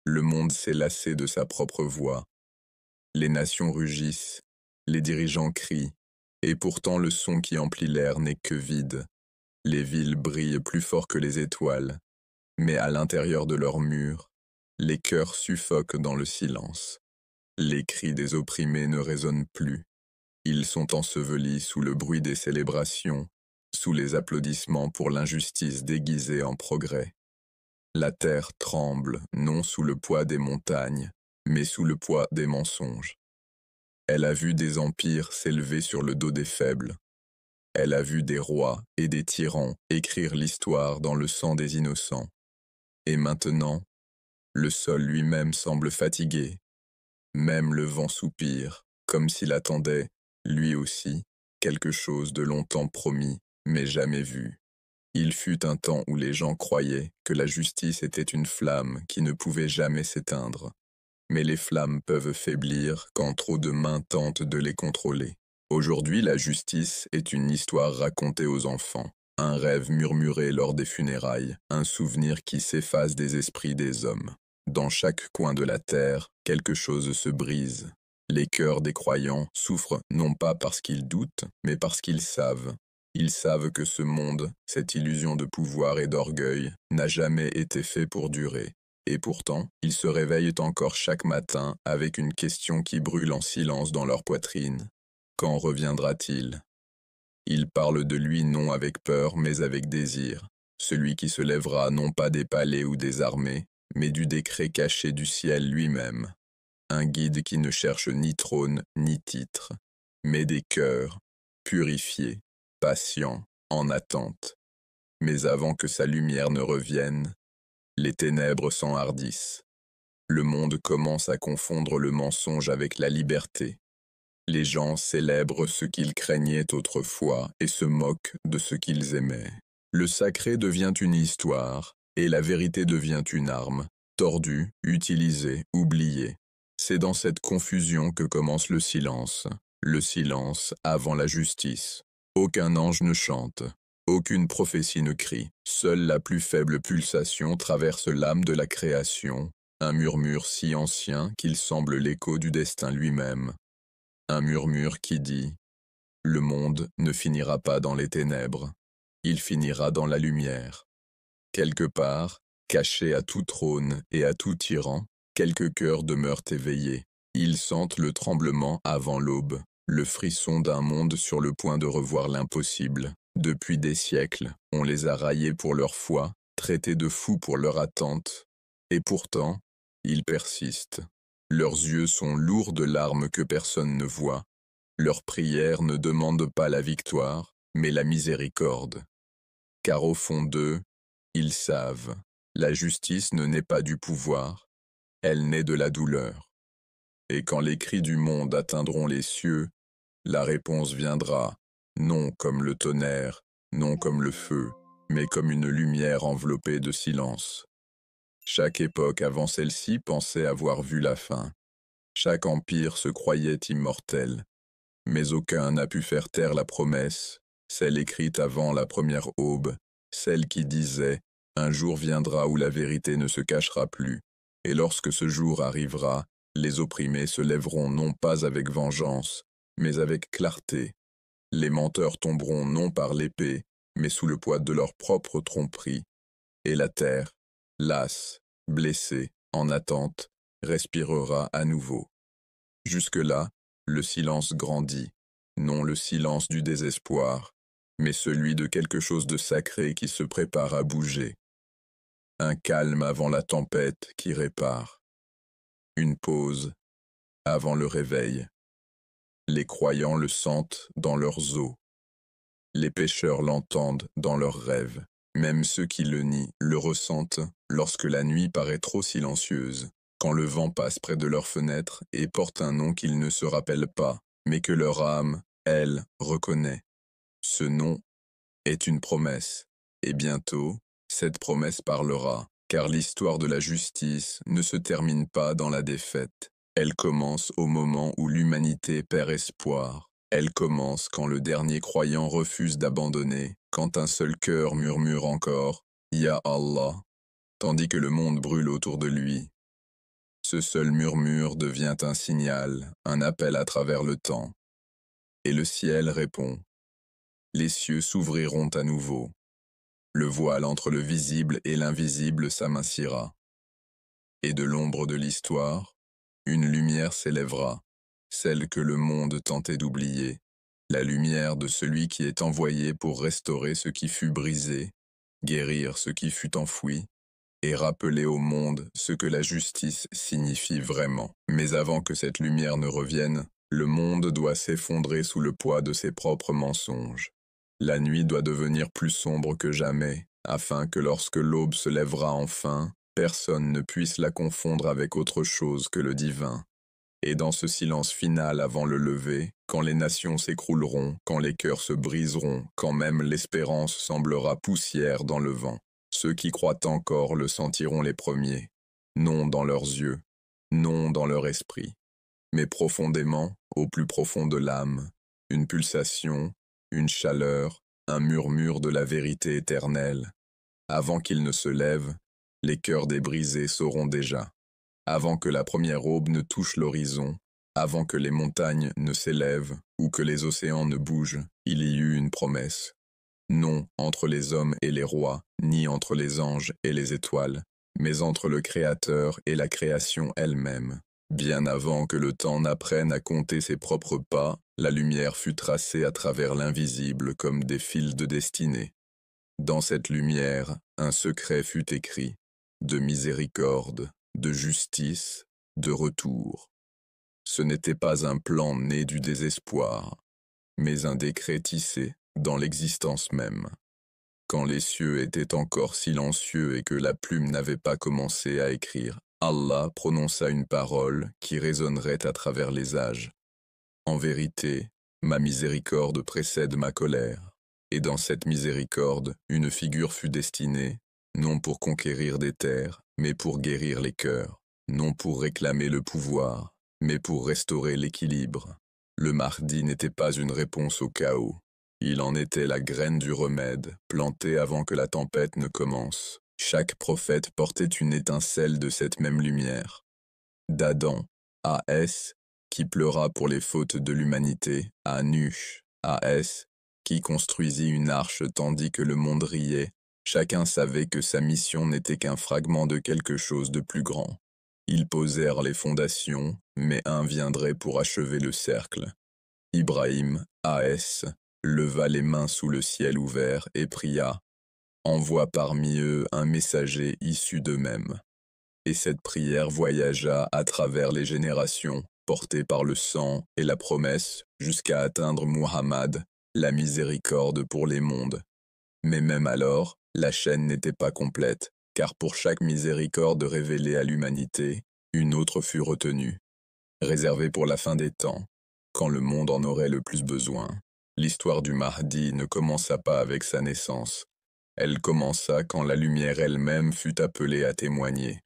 Le monde s'est lassé de sa propre voix. Les nations rugissent, les dirigeants crient, et pourtant le son qui emplit l'air n'est que vide. Les villes brillent plus fort que les étoiles, mais à l'intérieur de leurs murs, les cœurs suffoquent dans le silence. Les cris des opprimés ne résonnent plus. Ils sont ensevelis sous le bruit des célébrations, sous les applaudissements pour l'injustice déguisée en progrès. La terre tremble, non sous le poids des montagnes, mais sous le poids des mensonges. Elle a vu des empires s'élever sur le dos des faibles. Elle a vu des rois et des tyrans écrire l'histoire dans le sang des innocents. Et maintenant, le sol lui-même semble fatigué. Même le vent soupire, comme s'il attendait, lui aussi, quelque chose de longtemps promis, mais jamais vu. Il fut un temps où les gens croyaient que la justice était une flamme qui ne pouvait jamais s'éteindre. Mais les flammes peuvent faiblir quand trop de mains tentent de les contrôler. Aujourd'hui, la justice est une histoire racontée aux enfants, un rêve murmuré lors des funérailles, un souvenir qui s'efface des esprits des hommes. Dans chaque coin de la terre, quelque chose se brise. Les cœurs des croyants souffrent non pas parce qu'ils doutent, mais parce qu'ils savent. Ils savent que ce monde, cette illusion de pouvoir et d'orgueil, n'a jamais été fait pour durer. Et pourtant, ils se réveillent encore chaque matin avec une question qui brûle en silence dans leur poitrine. Quand reviendra-t-il? Ils parlent de lui non avec peur, mais avec désir. Celui qui se lèvera non pas des palais ou des armées, mais du décret caché du ciel lui-même. Un guide qui ne cherche ni trône ni titre, mais des cœurs, purifiés, patients, en attente. Mais avant que sa lumière ne revienne, les ténèbres s'enhardissent. Le monde commence à confondre le mensonge avec la liberté. Les gens célèbrent ce qu'ils craignaient autrefois et se moquent de ce qu'ils aimaient. Le sacré devient une histoire, et la vérité devient une arme, tordue, utilisée, oubliée. C'est dans cette confusion que commence le silence avant la justice. Aucun ange ne chante, aucune prophétie ne crie, seule la plus faible pulsation traverse l'âme de la création, un murmure si ancien qu'il semble l'écho du destin lui-même. Un murmure qui dit « Le monde ne finira pas dans les ténèbres, il finira dans la lumière ». Quelque part, cachés à tout trône et à tout tyran, quelques cœurs demeurent éveillés. Ils sentent le tremblement avant l'aube, le frisson d'un monde sur le point de revoir l'impossible. Depuis des siècles, on les a raillés pour leur foi, traités de fous pour leur attente. Et pourtant, ils persistent. Leurs yeux sont lourds de larmes que personne ne voit. Leurs prières ne demandent pas la victoire, mais la miséricorde. Car au fond d'eux, ils savent, la justice ne naît pas du pouvoir, elle naît de la douleur. Et quand les cris du monde atteindront les cieux, la réponse viendra, non comme le tonnerre, non comme le feu, mais comme une lumière enveloppée de silence. Chaque époque avant celle-ci pensait avoir vu la fin. Chaque empire se croyait immortel. Mais aucun n'a pu faire taire la promesse, celle écrite avant la première aube, celle qui disait « Un jour viendra où la vérité ne se cachera plus, et lorsque ce jour arrivera, les opprimés se lèveront non pas avec vengeance, mais avec clarté. Les menteurs tomberont non par l'épée, mais sous le poids de leur propre tromperie. Et la terre, lasse, blessée, en attente, respirera à nouveau. Jusque-là, le silence grandit, non le silence du désespoir, mais celui de quelque chose de sacré qui se prépare à bouger. Un calme avant la tempête qui répare. Une pause avant le réveil. Les croyants le sentent dans leurs os. Les pécheurs l'entendent dans leurs rêves. Même ceux qui le nient le ressentent lorsque la nuit paraît trop silencieuse, quand le vent passe près de leurs fenêtres et porte un nom qu'ils ne se rappellent pas, mais que leur âme, elle, reconnaît. Ce nom est une promesse, et bientôt, cette promesse parlera, car l'histoire de la justice ne se termine pas dans la défaite. Elle commence au moment où l'humanité perd espoir. Elle commence quand le dernier croyant refuse d'abandonner, quand un seul cœur murmure encore « Ya Allah », tandis que le monde brûle autour de lui. Ce seul murmure devient un signal, un appel à travers le temps. Et le ciel répond. Les cieux s'ouvriront à nouveau. Le voile entre le visible et l'invisible s'amincira. Et de l'ombre de l'histoire, une lumière s'élèvera, celle que le monde tentait d'oublier, la lumière de celui qui est envoyé pour restaurer ce qui fut brisé, guérir ce qui fut enfoui, et rappeler au monde ce que la justice signifie vraiment. Mais avant que cette lumière ne revienne, le monde doit s'effondrer sous le poids de ses propres mensonges. La nuit doit devenir plus sombre que jamais, afin que lorsque l'aube se lèvera enfin, personne ne puisse la confondre avec autre chose que le divin. Et dans ce silence final avant le lever, quand les nations s'écrouleront, quand les cœurs se briseront, quand même l'espérance semblera poussière dans le vent, ceux qui croient encore le sentiront les premiers, non dans leurs yeux, non dans leur esprit, mais profondément, au plus profond de l'âme, une pulsation, une chaleur, un murmure de la vérité éternelle. Avant qu'ils ne se lèvent, les cœurs des brisés sauront déjà. Avant que la première aube ne touche l'horizon, avant que les montagnes ne s'élèvent ou que les océans ne bougent, il y eut une promesse. Non entre les hommes et les rois, ni entre les anges et les étoiles, mais entre le Créateur et la création elle-même. Bien avant que le temps n'apprenne à compter ses propres pas, la lumière fut tracée à travers l'invisible comme des fils de destinée. Dans cette lumière, un secret fut écrit, de miséricorde, de justice, de retour. Ce n'était pas un plan né du désespoir, mais un décret tissé dans l'existence même. Quand les cieux étaient encore silencieux et que la plume n'avait pas commencé à écrire, Allah prononça une parole qui résonnerait à travers les âges. En vérité, ma miséricorde précède ma colère, et dans cette miséricorde, une figure fut destinée, non pour conquérir des terres, mais pour guérir les cœurs, non pour réclamer le pouvoir, mais pour restaurer l'équilibre. Le Mahdi n'était pas une réponse au chaos. Il en était la graine du remède, plantée avant que la tempête ne commence. Chaque prophète portait une étincelle de cette même lumière. D'Adam, A.S., qui pleura pour les fautes de l'humanité, à Nuh, A.S., qui construisit une arche tandis que le monde riait. Chacun savait que sa mission n'était qu'un fragment de quelque chose de plus grand. Ils posèrent les fondations, mais un viendrait pour achever le cercle. Ibrahim, A.S., leva les mains sous le ciel ouvert et pria « Envoie parmi eux un messager issu d'eux-mêmes ». Et cette prière voyagea à travers les générations, portée par le sang et la promesse, jusqu'à atteindre Muhammad, la miséricorde pour les mondes. Mais même alors, la chaîne n'était pas complète, car pour chaque miséricorde révélée à l'humanité, une autre fut retenue, réservée pour la fin des temps, quand le monde en aurait le plus besoin. L'histoire du Mahdi ne commença pas avec sa naissance. Elle commença quand la lumière elle-même fut appelée à témoigner.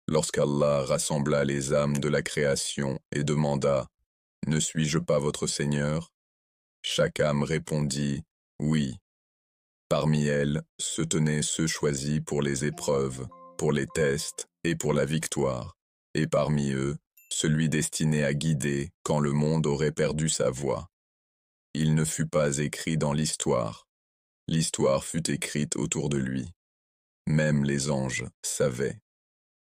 Lorsqu'Allah rassembla les âmes de la création et demanda « Ne suis-je pas votre Seigneur ?» Chaque âme répondit « Oui ». Parmi elles se tenaient ceux choisis pour les épreuves, pour les tests et pour la victoire, et parmi eux, celui destiné à guider quand le monde aurait perdu sa voie. Il ne fut pas écrit dans l'histoire. L'histoire fut écrite autour de lui. Même les anges savaient.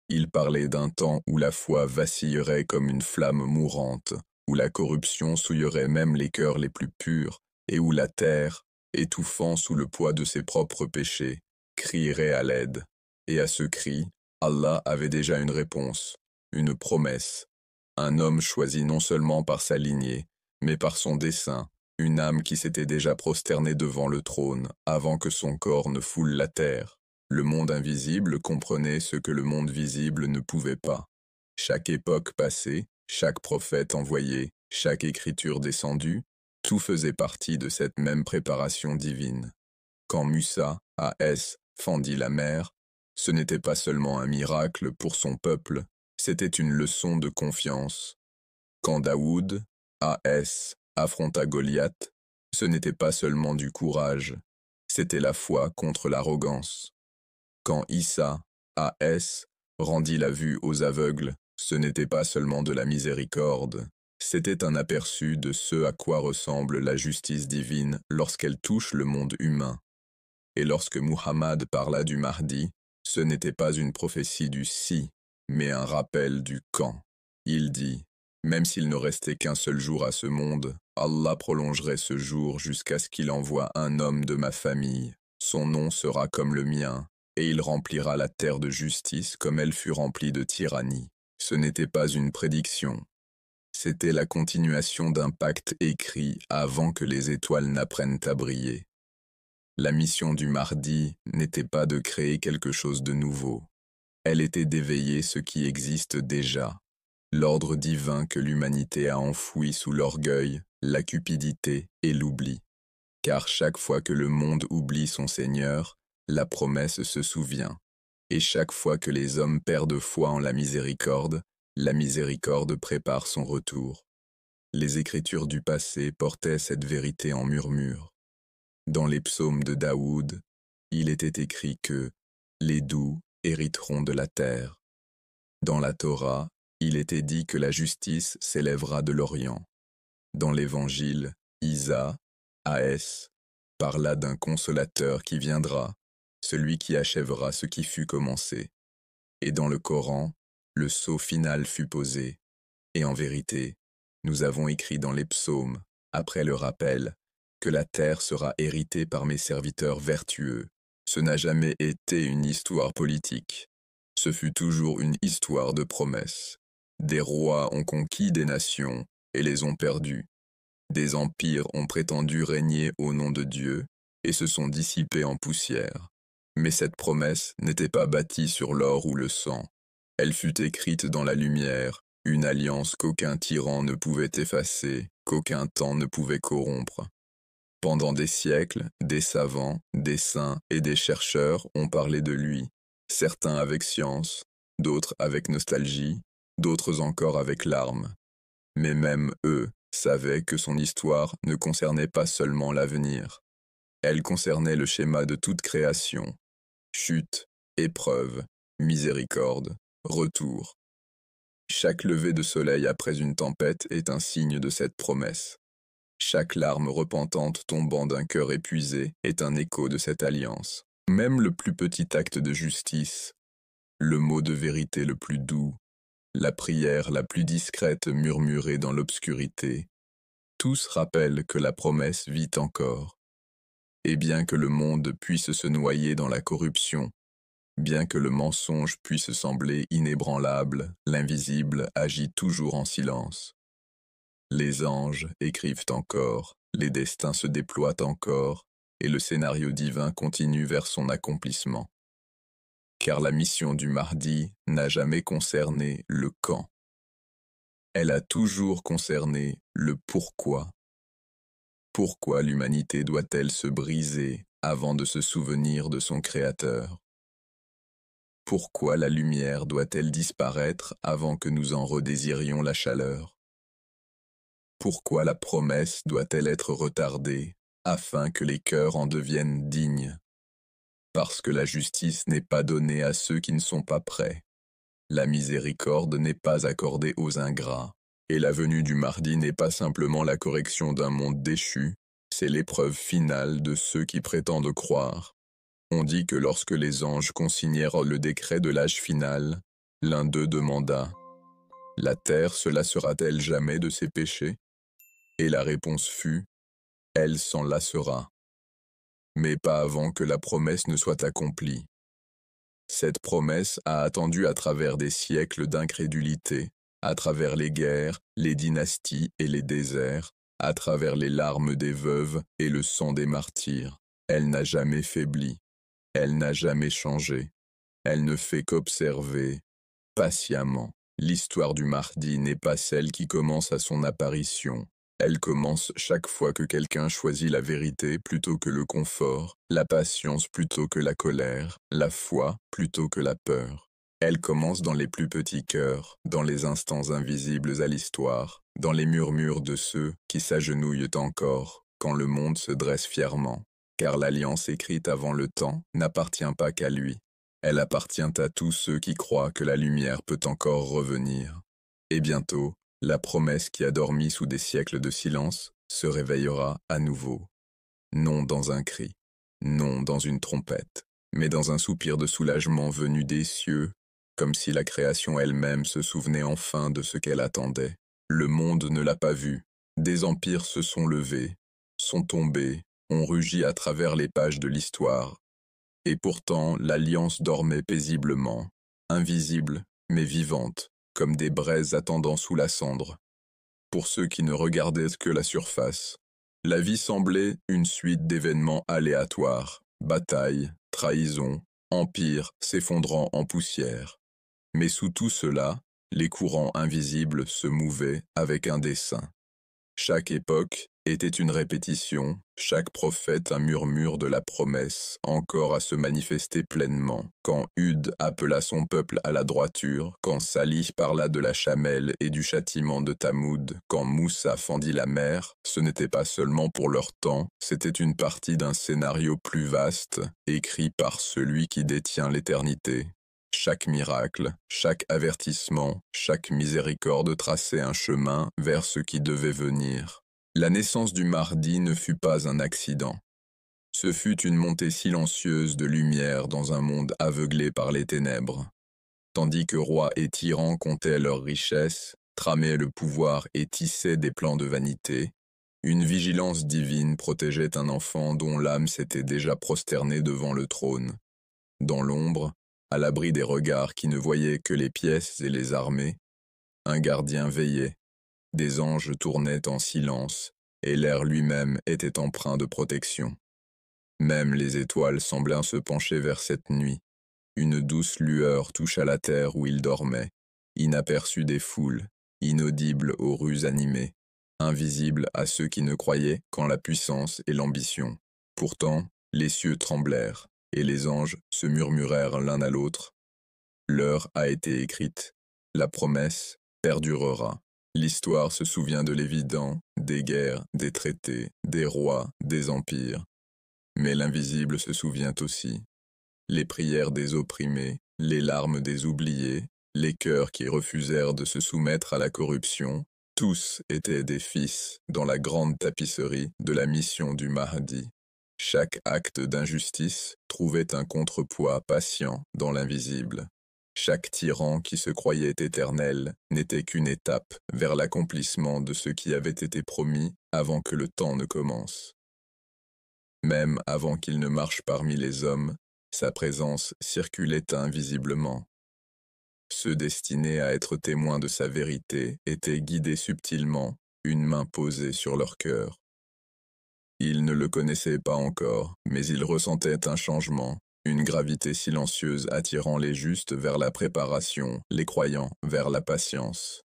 Il parlait d'un temps où la foi vacillerait comme une flamme mourante, où la corruption souillerait même les cœurs les plus purs, et où la terre, étouffant sous le poids de ses propres péchés, crierait à l'aide. Et à ce cri, Allah avait déjà une réponse, une promesse. Un homme choisi non seulement par sa lignée, mais par son dessein, une âme qui s'était déjà prosternée devant le trône, avant que son corps ne foule la terre. Le monde invisible comprenait ce que le monde visible ne pouvait pas. Chaque époque passée, chaque prophète envoyé, chaque écriture descendue, tout faisait partie de cette même préparation divine. Quand Musa, A.S., fendit la mer, ce n'était pas seulement un miracle pour son peuple, c'était une leçon de confiance. Quand Daoud, A.S., affronta Goliath, ce n'était pas seulement du courage, c'était la foi contre l'arrogance. Quand Issa, A.S., rendit la vue aux aveugles, Ce n'était pas seulement de la miséricorde, c'était un aperçu de ce à quoi ressemble la justice divine lorsqu'elle touche le monde humain. Et lorsque Muhammad parla du Mahdi, ce n'était pas une prophétie du si, mais un rappel du quand. Il dit, même s'il ne restait qu'un seul jour à ce monde, Allah prolongerait ce jour jusqu'à ce qu'il envoie un homme de ma famille. Son nom sera comme le mien, et il remplira la terre de justice comme elle fut remplie de tyrannie. Ce n'était pas une prédiction. C'était la continuation d'un pacte écrit avant que les étoiles n'apprennent à briller. La mission du Mahdi n'était pas de créer quelque chose de nouveau. Elle était d'éveiller ce qui existe déjà, l'ordre divin que l'humanité a enfoui sous l'orgueil, la cupidité et l'oubli. Car chaque fois que le monde oublie son Seigneur, la promesse se souvient. Et chaque fois que les hommes perdent foi en la miséricorde prépare son retour. Les écritures du passé portaient cette vérité en murmure. Dans les psaumes de Daoud, il était écrit que les doux hériteront de la terre. Dans la Torah, il était dit que la justice s'élèvera de l'Orient. Dans l'Évangile, Isa, A.S., parla d'un consolateur qui viendra, celui qui achèvera ce qui fut commencé. Et dans le Coran, le sceau final fut posé. Et en vérité, nous avons écrit dans les psaumes, après le rappel, que la terre sera héritée par mes serviteurs vertueux. Ce n'a jamais été une histoire politique. Ce fut toujours une histoire de promesses. Des rois ont conquis des nations et les ont perdues. Des empires ont prétendu régner au nom de Dieu et se sont dissipés en poussière. Mais cette promesse n'était pas bâtie sur l'or ou le sang. Elle fut écrite dans la lumière, une alliance qu'aucun tyran ne pouvait effacer, qu'aucun temps ne pouvait corrompre. Pendant des siècles, des savants, des saints et des chercheurs ont parlé de lui, certains avec science, d'autres avec nostalgie, d'autres encore avec larmes. Mais même eux savaient que son histoire ne concernait pas seulement l'avenir. Elle concernait le schéma de toute création. Chute, épreuve, miséricorde, retour. Chaque lever de soleil après une tempête est un signe de cette promesse. Chaque larme repentante tombant d'un cœur épuisé est un écho de cette alliance. Même le plus petit acte de justice, le mot de vérité le plus doux, la prière la plus discrète murmurée dans l'obscurité, tous rappellent que la promesse vit encore. Et bien que le monde puisse se noyer dans la corruption, bien que le mensonge puisse sembler inébranlable, l'invisible agit toujours en silence. Les anges écrivent encore, les destins se déploient encore, et le scénario divin continue vers son accomplissement. Car la mission du Mahdi n'a jamais concerné le quand. Elle a toujours concerné le pourquoi. Pourquoi l'humanité doit-elle se briser avant de se souvenir de son Créateur? Pourquoi la lumière doit-elle disparaître avant que nous en redésirions la chaleur? Pourquoi la promesse doit-elle être retardée afin que les cœurs en deviennent dignes? Parce que la justice n'est pas donnée à ceux qui ne sont pas prêts. La miséricorde n'est pas accordée aux ingrats. Et la venue du Mahdi n'est pas simplement la correction d'un monde déchu, c'est l'épreuve finale de ceux qui prétendent croire. On dit que lorsque les anges consignèrent le décret de l'âge final, l'un d'eux demanda « La terre se lassera-t-elle jamais de ses péchés ?» Et la réponse fut « Elle s'en lassera. » Mais pas avant que la promesse ne soit accomplie. Cette promesse a attendu à travers des siècles d'incrédulité, à travers les guerres, les dynasties et les déserts, à travers les larmes des veuves et le sang des martyrs. Elle n'a jamais faibli. Elle n'a jamais changé. Elle ne fait qu'observer, patiemment. L'histoire du Mahdi n'est pas celle qui commence à son apparition. Elle commence chaque fois que quelqu'un choisit la vérité plutôt que le confort, la patience plutôt que la colère, la foi plutôt que la peur. Elle commence dans les plus petits cœurs, dans les instants invisibles à l'histoire, dans les murmures de ceux qui s'agenouillent encore, quand le monde se dresse fièrement. Car l'alliance écrite avant le temps n'appartient pas qu'à lui. Elle appartient à tous ceux qui croient que la lumière peut encore revenir. Et bientôt, la promesse qui a dormi sous des siècles de silence se réveillera à nouveau. Non dans un cri, non dans une trompette, mais dans un soupir de soulagement venu des cieux, comme si la création elle-même se souvenait enfin de ce qu'elle attendait. Le monde ne l'a pas vu. Des empires se sont levés, sont tombés, ont rugi à travers les pages de l'histoire. Et pourtant, l'Alliance dormait paisiblement, invisible, mais vivante, comme des braises attendant sous la cendre. Pour ceux qui ne regardaient que la surface, la vie semblait une suite d'événements aléatoires, batailles, trahisons, empires s'effondrant en poussière. Mais sous tout cela, les courants invisibles se mouvaient avec un dessein. Chaque époque était une répétition, chaque prophète un murmure de la promesse, encore à se manifester pleinement. Quand Hud appela son peuple à la droiture, quand Salih parla de la chamelle et du châtiment de Tamoud, quand Moussa fendit la mer, ce n'était pas seulement pour leur temps, c'était une partie d'un scénario plus vaste, écrit par celui qui détient l'éternité. Chaque miracle, chaque avertissement, chaque miséricorde traçait un chemin vers ce qui devait venir. La naissance du Mahdi ne fut pas un accident. Ce fut une montée silencieuse de lumière dans un monde aveuglé par les ténèbres. Tandis que rois et tyrans comptaient leurs richesses, tramaient le pouvoir et tissaient des plans de vanité, une vigilance divine protégeait un enfant dont l'âme s'était déjà prosternée devant le trône. Dans l'ombre, à l'abri des regards qui ne voyaient que les pièces et les armées, un gardien veillait, des anges tournaient en silence, et l'air lui-même était empreint de protection. Même les étoiles semblaient se pencher vers cette nuit. Une douce lueur toucha la terre où il dormait, inaperçu des foules, inaudible aux rues animées, invisible à ceux qui ne croyaient qu'en la puissance et l'ambition. Pourtant, les cieux tremblèrent, et les anges se murmurèrent l'un à l'autre. L'heure a été écrite, la promesse perdurera. L'histoire se souvient de l'évident, des guerres, des traités, des rois, des empires. Mais l'invisible se souvient aussi. Les prières des opprimés, les larmes des oubliés, les cœurs qui refusèrent de se soumettre à la corruption, tous étaient des fils dans la grande tapisserie de la mission du Mahdi. Chaque acte d'injustice trouvait un contrepoids patient dans l'invisible. Chaque tyran qui se croyait éternel n'était qu'une étape vers l'accomplissement de ce qui avait été promis avant que le temps ne commence. Même avant qu'il ne marche parmi les hommes, sa présence circulait invisiblement. Ceux destinés à être témoins de sa vérité étaient guidés subtilement, une main posée sur leur cœur. Ils ne le connaissaient pas encore, mais ils ressentaient un changement, une gravité silencieuse attirant les justes vers la préparation, les croyants vers la patience.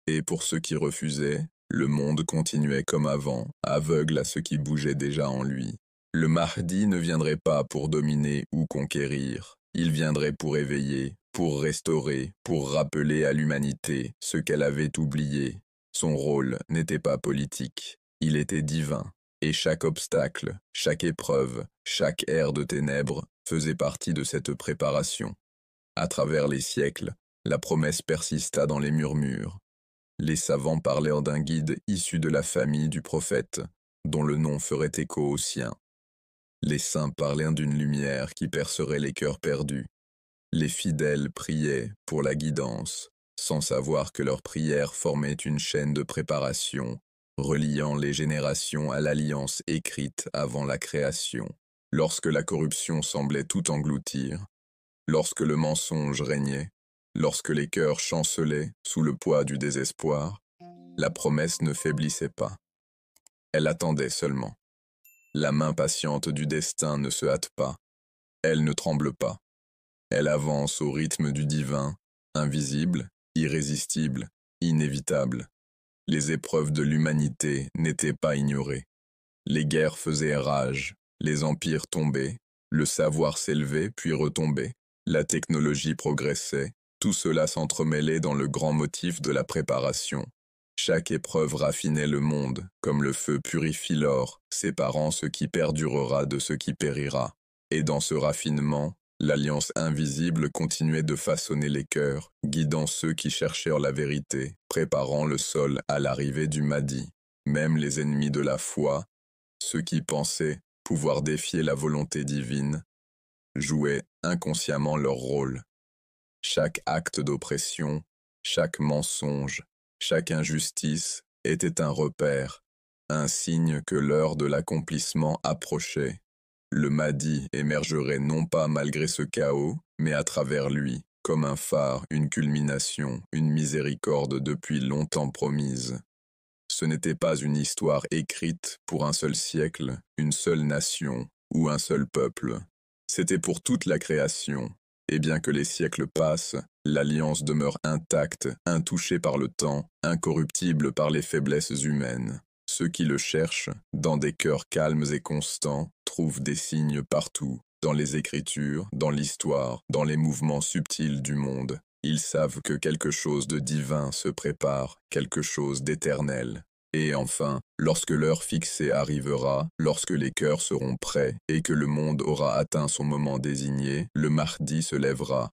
Et pour ceux qui refusaient, le monde continuait comme avant, aveugle à ce qui bougeait déjà en lui. Le Mahdi ne viendrait pas pour dominer ou conquérir, il viendrait pour éveiller, pour restaurer, pour rappeler à l'humanité ce qu'elle avait oublié. Son rôle n'était pas politique, il était divin. Et chaque obstacle, chaque épreuve, chaque ère de ténèbres faisait partie de cette préparation. À travers les siècles, la promesse persista dans les murmures. Les savants parlèrent d'un guide issu de la famille du prophète, dont le nom ferait écho au sien. Les saints parlaient d'une lumière qui percerait les cœurs perdus. Les fidèles priaient pour la guidance, sans savoir que leurs prières formaient une chaîne de préparation, reliant les générations à l'alliance écrite avant la création. Lorsque la corruption semblait tout engloutir, lorsque le mensonge régnait, lorsque les cœurs chancelaient sous le poids du désespoir, la promesse ne faiblissait pas. Elle attendait seulement. La main patiente du destin ne se hâte pas. Elle ne tremble pas. Elle avance au rythme du divin, invisible, irrésistible, inévitable. Les épreuves de l'humanité n'étaient pas ignorées. Les guerres faisaient rage, les empires tombaient, le savoir s'élevait puis retombait, la technologie progressait, tout cela s'entremêlait dans le grand motif de la préparation. Chaque épreuve raffinait le monde, comme le feu purifie l'or, séparant ce qui perdurera de ce qui périra. Et dans ce raffinement, L'alliance invisible continuait de façonner les cœurs, guidant ceux qui cherchèrent la vérité, préparant le sol à l'arrivée du Mahdi. Même les ennemis de la foi, ceux qui pensaient pouvoir défier la volonté divine, jouaient inconsciemment leur rôle. Chaque acte d'oppression, chaque mensonge, chaque injustice était un repère, un signe que l'heure de l'accomplissement approchait. Le Mahdi émergerait non pas malgré ce chaos, mais à travers lui, comme un phare, une culmination, une miséricorde depuis longtemps promise. Ce n'était pas une histoire écrite pour un seul siècle, une seule nation ou un seul peuple. C'était pour toute la création. Et bien que les siècles passent, l'alliance demeure intacte, intouchée par le temps, incorruptible par les faiblesses humaines. Ceux qui le cherchent, dans des cœurs calmes et constants, trouvent des signes partout, dans les écritures, dans l'histoire, dans les mouvements subtils du monde. Ils savent que quelque chose de divin se prépare, quelque chose d'éternel. Et enfin, lorsque l'heure fixée arrivera, lorsque les cœurs seront prêts et que le monde aura atteint son moment désigné, le Mahdi se lèvera.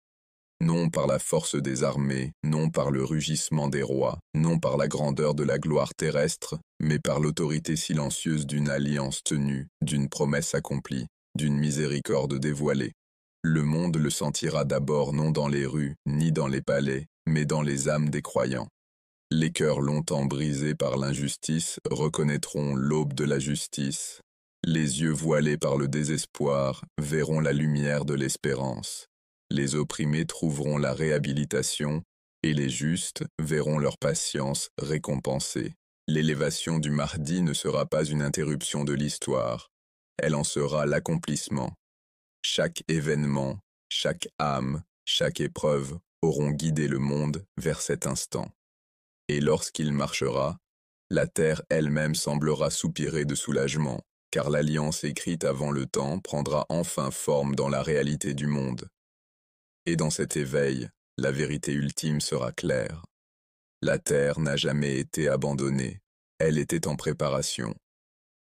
Non par la force des armées, non par le rugissement des rois, non par la grandeur de la gloire terrestre, mais par l'autorité silencieuse d'une alliance tenue, d'une promesse accomplie, d'une miséricorde dévoilée. Le monde le sentira d'abord non dans les rues, ni dans les palais, mais dans les âmes des croyants. Les cœurs longtemps brisés par l'injustice reconnaîtront l'aube de la justice. Les yeux voilés par le désespoir verront la lumière de l'espérance. Les opprimés trouveront la réhabilitation, et les justes verront leur patience récompensée. L'élévation du Mahdi ne sera pas une interruption de l'histoire, elle en sera l'accomplissement. Chaque événement, chaque âme, chaque épreuve auront guidé le monde vers cet instant. Et lorsqu'il marchera, la terre elle-même semblera soupirer de soulagement, car l'alliance écrite avant le temps prendra enfin forme dans la réalité du monde. Et dans cet éveil, la vérité ultime sera claire. La terre n'a jamais été abandonnée, elle était en préparation.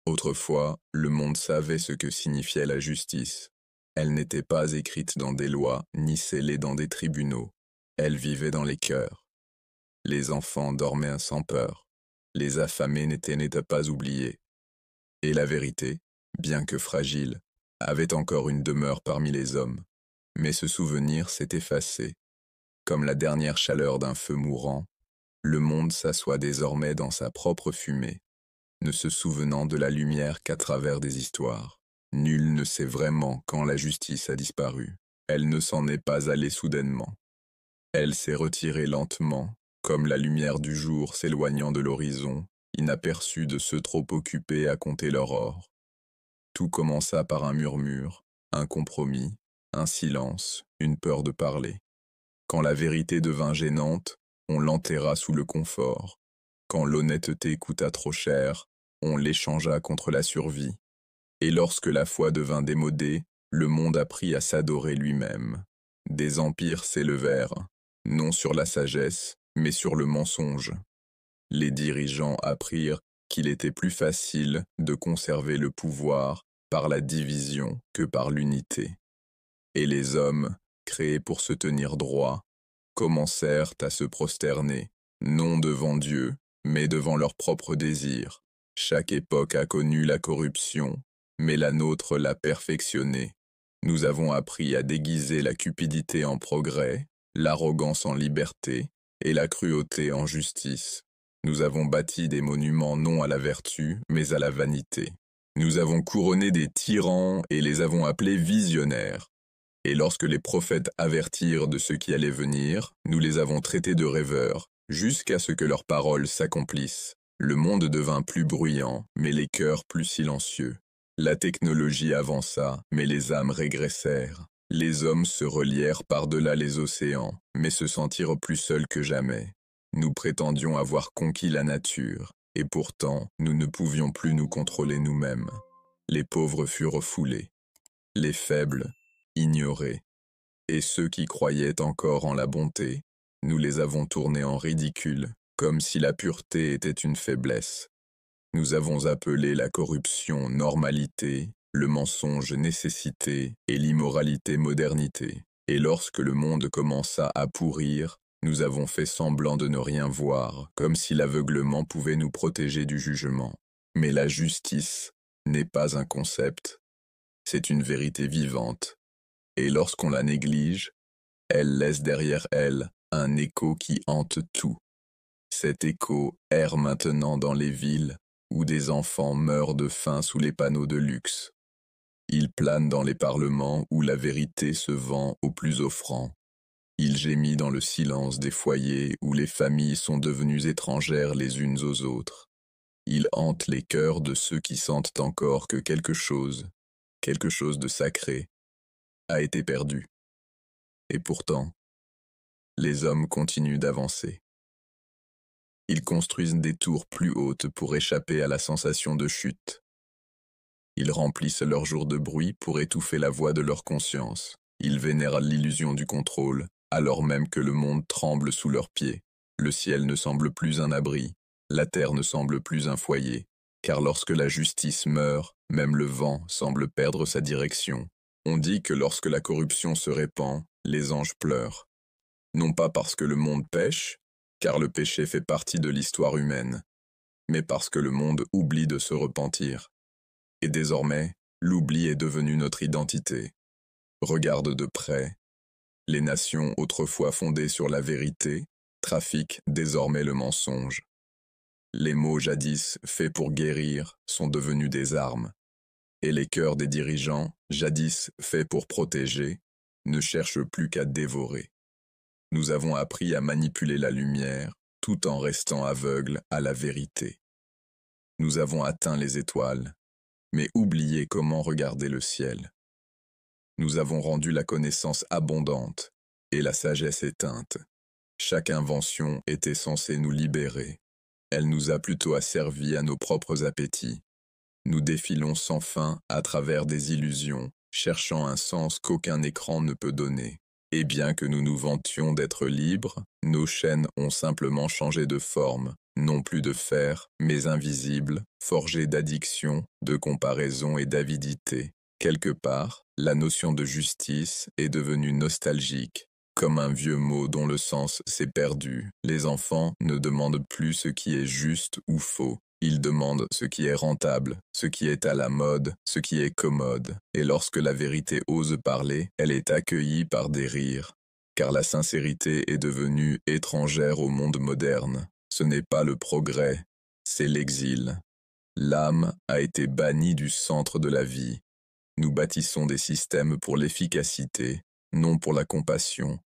Autrefois, le monde savait ce que signifiait la justice. Elle n'était pas écrite dans des lois, ni scellée dans des tribunaux. Elle vivait dans les cœurs. Les enfants dormaient sans peur. Les affamés n'étaient pas oubliés. Et la vérité, bien que fragile, avait encore une demeure parmi les hommes. Mais ce souvenir s'est effacé. Comme la dernière chaleur d'un feu mourant, le monde s'assoit désormais dans sa propre fumée, ne se souvenant de la lumière qu'à travers des histoires. Nul ne sait vraiment quand la justice a disparu. Elle ne s'en est pas allée soudainement. Elle s'est retirée lentement, comme la lumière du jour s'éloignant de l'horizon, inaperçue de ceux trop occupés à compter leur or. Tout commença par un murmure, un compromis, un silence, une peur de parler. Quand la vérité devint gênante, on l'enterra sous le confort. Quand l'honnêteté coûta trop cher, on l'échangea contre la survie. Et lorsque la foi devint démodée, le monde apprit à s'adorer lui-même. Des empires s'élevèrent, non sur la sagesse, mais sur le mensonge. Les dirigeants apprirent qu'il était plus facile de conserver le pouvoir par la division que par l'unité. Et les hommes, créés pour se tenir droit, commencèrent à se prosterner, non devant Dieu, mais devant leurs propres désirs. Chaque époque a connu la corruption, mais la nôtre l'a perfectionnée. Nous avons appris à déguiser la cupidité en progrès, l'arrogance en liberté et la cruauté en justice. Nous avons bâti des monuments non à la vertu, mais à la vanité. Nous avons couronné des tyrans et les avons appelés visionnaires. Et lorsque les prophètes avertirent de ce qui allait venir, nous les avons traités de rêveurs, jusqu'à ce que leurs paroles s'accomplissent. Le monde devint plus bruyant, mais les cœurs plus silencieux. La technologie avança, mais les âmes régressèrent. Les hommes se relièrent par-delà les océans, mais se sentirent plus seuls que jamais. Nous prétendions avoir conquis la nature, et pourtant nous ne pouvions plus nous contrôler nous-mêmes. Les pauvres furent foulés, les faibles ignorés, et ceux qui croyaient encore en la bonté, nous les avons tournés en ridicule, comme si la pureté était une faiblesse. Nous avons appelé la corruption normalité, le mensonge nécessité et l'immoralité modernité. Et lorsque le monde commença à pourrir, nous avons fait semblant de ne rien voir, comme si l'aveuglement pouvait nous protéger du jugement. Mais la justice n'est pas un concept, c'est une vérité vivante. Et lorsqu'on la néglige, elle laisse derrière elle un écho qui hante tout. Cet écho erre maintenant dans les villes où des enfants meurent de faim sous les panneaux de luxe. Il plane dans les parlements où la vérité se vend aux plus offrants. Il gémit dans le silence des foyers où les familles sont devenues étrangères les unes aux autres. Il hante les cœurs de ceux qui sentent encore que quelque chose de sacré, a été perdu. Et pourtant, les hommes continuent d'avancer. Ils construisent des tours plus hautes pour échapper à la sensation de chute. Ils remplissent leurs jours de bruit pour étouffer la voix de leur conscience. Ils vénèrent l'illusion du contrôle, alors même que le monde tremble sous leurs pieds. Le ciel ne semble plus un abri, la terre ne semble plus un foyer, car lorsque la justice meurt, même le vent semble perdre sa direction. On dit que lorsque la corruption se répand, les anges pleurent. Non pas parce que le monde pêche, car le péché fait partie de l'histoire humaine, mais parce que le monde oublie de se repentir. Et désormais, l'oubli est devenu notre identité. Regarde de près. Les nations autrefois fondées sur la vérité trafiquent désormais le mensonge. Les mots jadis faits pour guérir sont devenus des armes. Et les cœurs des dirigeants, jadis faits pour protéger, ne cherchent plus qu'à dévorer. Nous avons appris à manipuler la lumière tout en restant aveugles à la vérité. Nous avons atteint les étoiles, mais oublié comment regarder le ciel. Nous avons rendu la connaissance abondante et la sagesse éteinte. Chaque invention était censée nous libérer. Elle nous a plutôt asservis à nos propres appétits. Nous défilons sans fin à travers des illusions, cherchant un sens qu'aucun écran ne peut donner. Et bien que nous nous vantions d'être libres, nos chaînes ont simplement changé de forme, non plus de fer, mais invisibles, forgées d'addiction, de comparaison et d'avidité. Quelque part, la notion de justice est devenue nostalgique, comme un vieux mot dont le sens s'est perdu. Les enfants ne demandent plus ce qui est juste ou faux. Ils demandent ce qui est rentable, ce qui est à la mode, ce qui est commode. Et lorsque la vérité ose parler, elle est accueillie par des rires. Car la sincérité est devenue étrangère au monde moderne. Ce n'est pas le progrès, c'est l'exil. L'âme a été bannie du centre de la vie. Nous bâtissons des systèmes pour l'efficacité, non pour la compassion.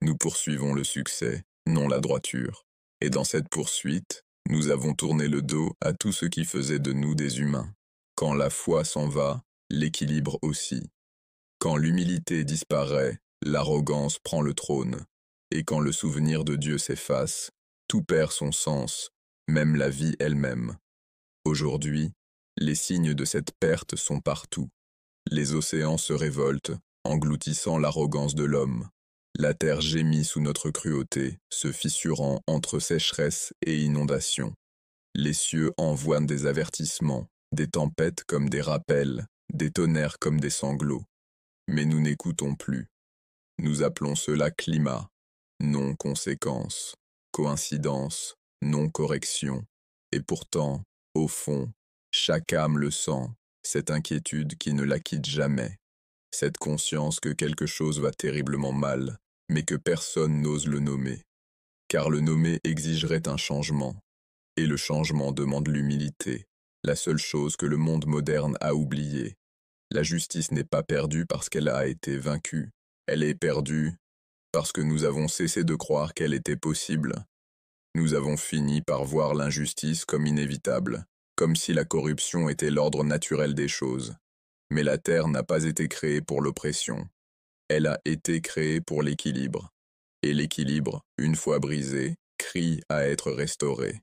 Nous poursuivons le succès, non la droiture. Et dans cette poursuite, nous avons tourné le dos à tout ce qui faisait de nous des humains. Quand la foi s'en va, l'équilibre aussi. Quand l'humilité disparaît, l'arrogance prend le trône. Et quand le souvenir de Dieu s'efface, tout perd son sens, même la vie elle-même. Aujourd'hui, les signes de cette perte sont partout. Les océans se révoltent, engloutissant l'arrogance de l'homme. La terre gémit sous notre cruauté, se fissurant entre sécheresse et inondation. Les cieux envoient des avertissements, des tempêtes comme des rappels, des tonnerres comme des sanglots. Mais nous n'écoutons plus. Nous appelons cela climat, non conséquence, coïncidence, non correction. Et pourtant, au fond, chaque âme le sent, cette inquiétude qui ne la quitte jamais, cette conscience que quelque chose va terriblement mal, mais que personne n'ose le nommer. Car le nommer exigerait un changement, et le changement demande l'humilité, la seule chose que le monde moderne a oubliée. La justice n'est pas perdue parce qu'elle a été vaincue, elle est perdue parce que nous avons cessé de croire qu'elle était possible. Nous avons fini par voir l'injustice comme inévitable, comme si la corruption était l'ordre naturel des choses. Mais la terre n'a pas été créée pour l'oppression. Elle a été créée pour l'équilibre. Et l'équilibre, une fois brisé, crie à être restauré.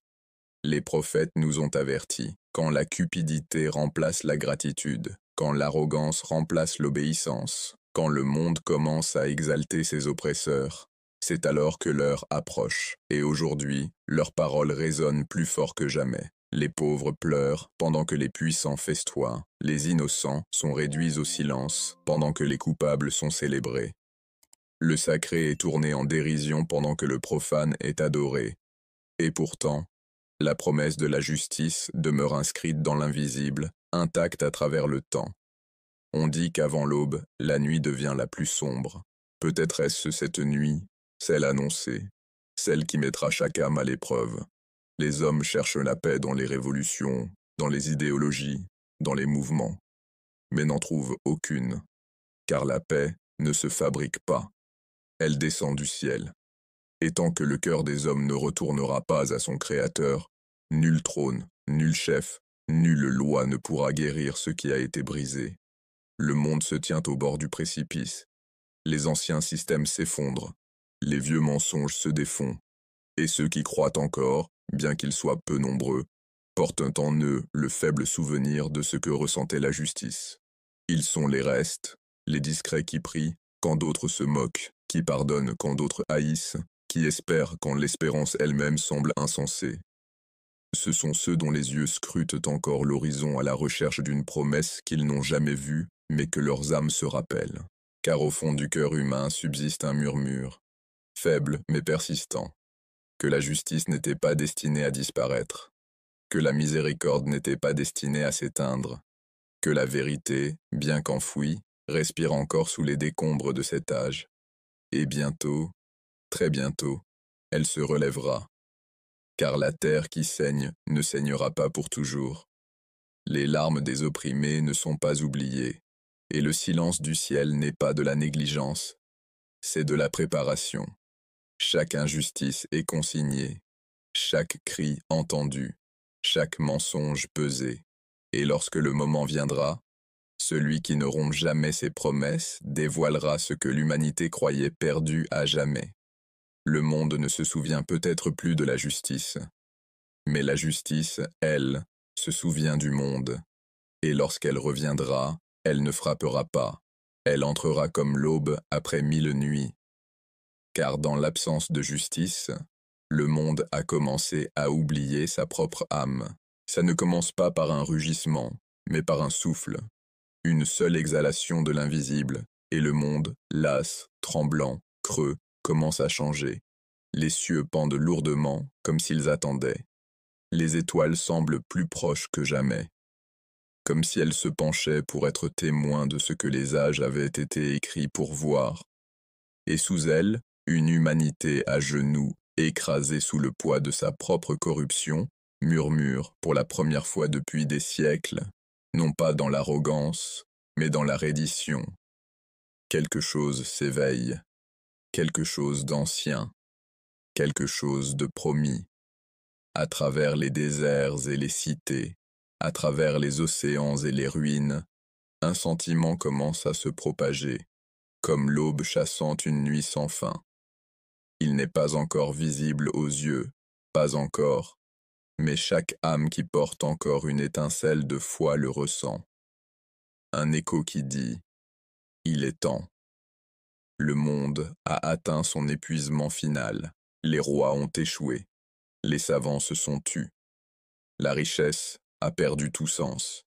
Les prophètes nous ont avertis, quand la cupidité remplace la gratitude, quand l'arrogance remplace l'obéissance, quand le monde commence à exalter ses oppresseurs, C'est alors que l'heure approche, et aujourd'hui, leurs paroles résonnent plus fort que jamais. Les pauvres pleurent pendant que les puissants festoient, les innocents sont réduits au silence pendant que les coupables sont célébrés. Le sacré est tourné en dérision pendant que le profane est adoré. Et pourtant, la promesse de la justice demeure inscrite dans l'invisible, intacte à travers le temps. On dit qu'avant l'aube, la nuit devient la plus sombre. Peut-être est-ce cette nuit, celle annoncée, celle qui mettra chaque âme à l'épreuve. Les hommes cherchent la paix dans les révolutions, dans les idéologies, dans les mouvements, mais n'en trouvent aucune, car la paix ne se fabrique pas, elle descend du ciel. Et tant que le cœur des hommes ne retournera pas à son Créateur, nul trône, nul chef, nulle loi ne pourra guérir ce qui a été brisé. Le monde se tient au bord du précipice. Les anciens systèmes s'effondrent, les vieux mensonges se défont, et ceux qui croient encore, bien qu'ils soient peu nombreux, portent en eux le faible souvenir de ce que ressentait la justice. Ils sont les restes, les discrets qui prient quand d'autres se moquent, qui pardonnent quand d'autres haïssent, qui espèrent quand l'espérance elle-même semble insensée. Ce sont ceux dont les yeux scrutent encore l'horizon à la recherche d'une promesse qu'ils n'ont jamais vue, mais que leurs âmes se rappellent. Car au fond du cœur humain subsiste un murmure, faible mais persistant, que la justice n'était pas destinée à disparaître, que la miséricorde n'était pas destinée à s'éteindre, que la vérité, bien qu'enfouie, respire encore sous les décombres de cet âge. Et bientôt, très bientôt, elle se relèvera. Car la terre qui saigne ne saignera pas pour toujours. Les larmes des opprimés ne sont pas oubliées, et le silence du ciel n'est pas de la négligence, c'est de la préparation. Chaque injustice est consignée, chaque cri entendu, chaque mensonge pesé, et lorsque le moment viendra, celui qui ne rompt jamais ses promesses dévoilera ce que l'humanité croyait perdu à jamais. Le monde ne se souvient peut-être plus de la justice, mais la justice, elle, se souvient du monde, et lorsqu'elle reviendra, elle ne frappera pas, elle entrera comme l'aube après 1000 nuits. Car dans l'absence de justice, le monde a commencé à oublier sa propre âme. Ça ne commence pas par un rugissement, mais par un souffle, une seule exhalation de l'invisible, et le monde, las, tremblant, creux, commence à changer. Les cieux pendent lourdement, comme s'ils attendaient. Les étoiles semblent plus proches que jamais, comme si elles se penchaient pour être témoins de ce que les âges avaient été écrits pour voir. Et sous elles, une humanité à genoux, écrasée sous le poids de sa propre corruption, murmure pour la première fois depuis des siècles, non pas dans l'arrogance, mais dans la reddition. Quelque chose s'éveille, quelque chose d'ancien, quelque chose de promis. À travers les déserts et les cités, à travers les océans et les ruines, un sentiment commence à se propager, comme l'aube chassant une nuit sans fin. Il n'est pas encore visible aux yeux, pas encore, mais chaque âme qui porte encore une étincelle de foi le ressent. Un écho qui dit « Il est temps ». Le monde a atteint son épuisement final, les rois ont échoué, les savants se sont tus, la richesse a perdu tout sens.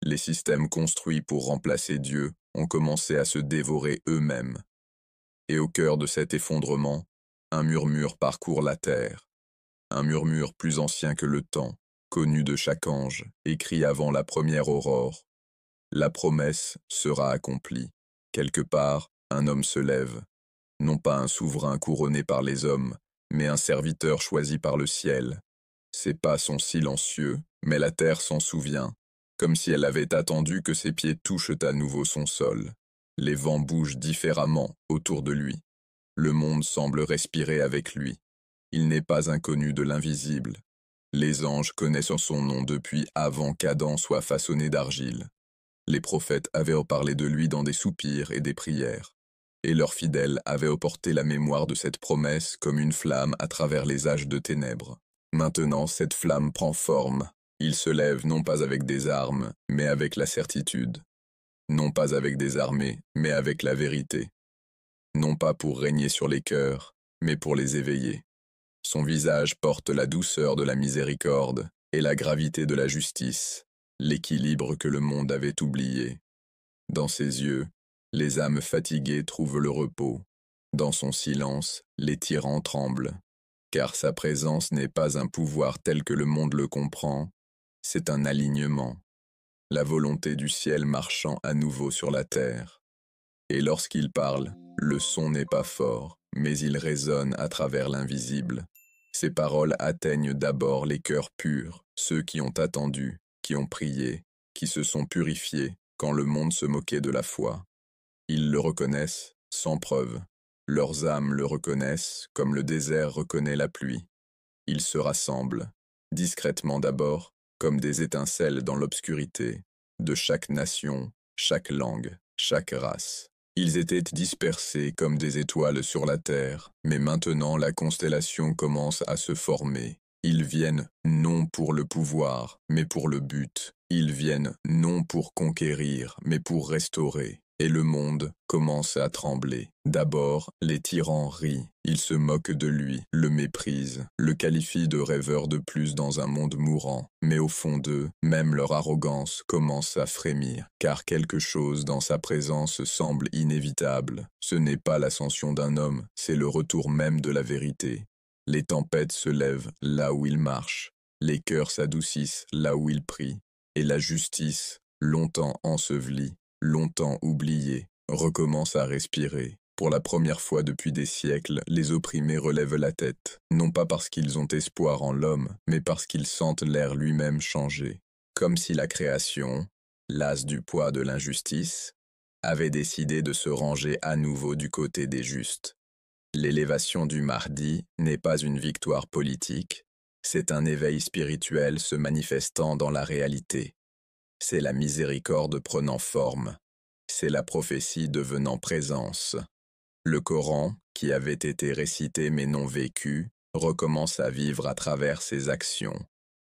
Les systèmes construits pour remplacer Dieu ont commencé à se dévorer eux-mêmes. Et au cœur de cet effondrement, un murmure parcourt la terre, un murmure plus ancien que le temps, connu de chaque ange, écrit avant la première aurore. La promesse sera accomplie. Quelque part, un homme se lève, non pas un souverain couronné par les hommes, mais un serviteur choisi par le ciel. Ses pas sont silencieux, mais la terre s'en souvient, comme si elle avait attendu que ses pieds touchent à nouveau son sol. Les vents bougent différemment autour de lui. Le monde semble respirer avec lui. Il n'est pas inconnu de l'invisible. Les anges connaissent son nom depuis avant qu'Adam soit façonné d'argile. Les prophètes avaient parlé de lui dans des soupirs et des prières, et leurs fidèles avaient porté la mémoire de cette promesse comme une flamme à travers les âges de ténèbres. Maintenant, cette flamme prend forme. Il se lève non pas avec des armes, mais avec la certitude. Non pas avec des armées, mais avec la vérité. non pas pour régner sur les cœurs, mais pour les éveiller. Son visage porte la douceur de la miséricorde et la gravité de la justice, l'équilibre que le monde avait oublié. Dans ses yeux, les âmes fatiguées trouvent le repos. Dans son silence, les tyrans tremblent. Car sa présence n'est pas un pouvoir tel que le monde le comprend, c'est un alignement, la volonté du ciel marchant à nouveau sur la terre. Et lorsqu'il parle, le son n'est pas fort, mais il résonne à travers l'invisible. Ses paroles atteignent d'abord les cœurs purs, ceux qui ont attendu, qui ont prié, qui se sont purifiés quand le monde se moquait de la foi. Ils le reconnaissent sans preuve. Leurs âmes le reconnaissent comme le désert reconnaît la pluie. Ils se rassemblent, discrètement d'abord, comme des étincelles dans l'obscurité, de chaque nation, chaque langue, chaque race. Ils étaient dispersés comme des étoiles sur la terre, mais maintenant la constellation commence à se former. Ils viennent non pour le pouvoir, mais pour le but. Ils viennent non pour conquérir, mais pour restaurer. Et le monde commence à trembler. D'abord, les tyrans rient. Ils se moquent de lui, le méprisent, le qualifient de rêveur de plus dans un monde mourant. Mais au fond d'eux, même leur arrogance commence à frémir, car quelque chose dans sa présence semble inévitable. Ce n'est pas l'ascension d'un homme, c'est le retour même de la vérité. Les tempêtes se lèvent là où il marche, les cœurs s'adoucissent là où il prie, et la justice, longtemps ensevelie, longtemps oubliée, recommence à respirer. Pour la première fois depuis des siècles, les opprimés relèvent la tête, non pas parce qu'ils ont espoir en l'homme, mais parce qu'ils sentent l'air lui-même changer. Comme si la création, lasse du poids de l'injustice, avait décidé de se ranger à nouveau du côté des justes. L'élévation du Mahdi n'est pas une victoire politique, c'est un éveil spirituel se manifestant dans la réalité. C'est la miséricorde prenant forme, c'est la prophétie devenant présence. Le Coran, qui avait été récité mais non vécu, recommence à vivre à travers ses actions.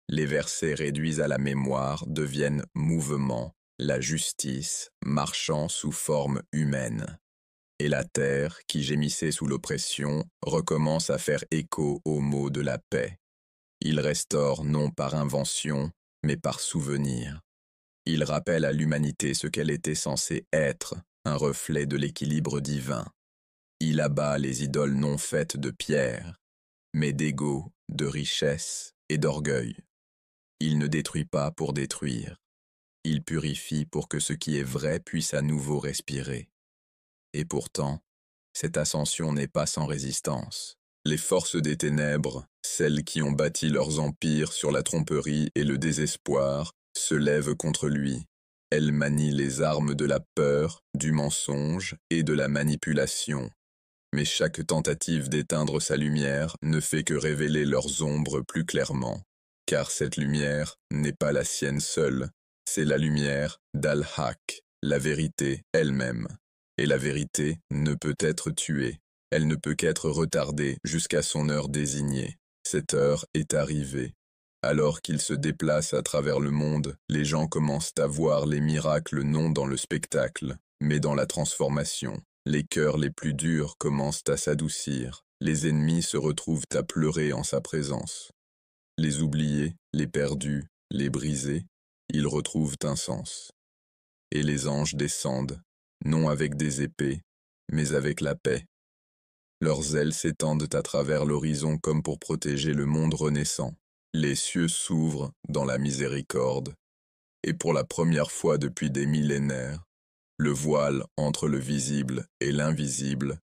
Les versets réduits à la mémoire deviennent mouvement, la justice marchant sous forme humaine. Et la terre, qui gémissait sous l'oppression, recommence à faire écho aux mots de la paix. Il restaure non par invention, mais par souvenir. Il rappelle à l'humanité ce qu'elle était censée être, un reflet de l'équilibre divin. Il abat les idoles non faites de pierre, mais d'ego, de richesse et d'orgueil. Il ne détruit pas pour détruire. Il purifie pour que ce qui est vrai puisse à nouveau respirer. Et pourtant, cette ascension n'est pas sans résistance. Les forces des ténèbres, celles qui ont bâti leurs empires sur la tromperie et le désespoir, se lèvent contre lui. Elles manient les armes de la peur, du mensonge et de la manipulation. Mais chaque tentative d'éteindre sa lumière ne fait que révéler leurs ombres plus clairement. Car cette lumière n'est pas la sienne seule, c'est la lumière d'Al-Haq, la vérité elle-même. Et la vérité ne peut être tuée, elle ne peut qu'être retardée jusqu'à son heure désignée. Cette heure est arrivée. Alors qu'il se déplace à travers le monde, les gens commencent à voir les miracles non dans le spectacle, mais dans la transformation. Les cœurs les plus durs commencent à s'adoucir, les ennemis se retrouvent à pleurer en sa présence. Les oubliés, les perdus, les brisés, ils retrouvent un sens. Et les anges descendent, non avec des épées, mais avec la paix. Leurs ailes s'étendent à travers l'horizon comme pour protéger le monde renaissant. Les cieux s'ouvrent dans la miséricorde, et pour la première fois depuis des millénaires, le voile entre le visible et l'invisible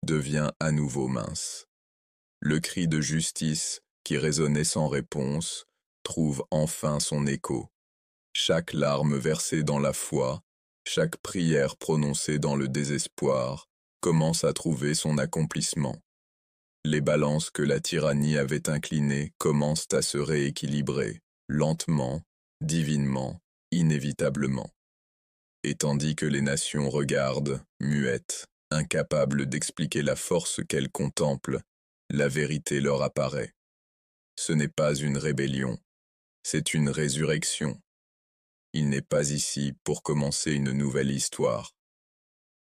devient à nouveau mince. Le cri de justice, qui résonnait sans réponse, trouve enfin son écho. Chaque larme versée dans la foi, chaque prière prononcée dans le désespoir, commence à trouver son accomplissement. Les balances que la tyrannie avait inclinées commencent à se rééquilibrer, lentement, divinement, inévitablement. Et tandis que les nations regardent, muettes, incapables d'expliquer la force qu'elles contemplent, la vérité leur apparaît. Ce n'est pas une rébellion, c'est une résurrection. Il n'est pas ici pour commencer une nouvelle histoire.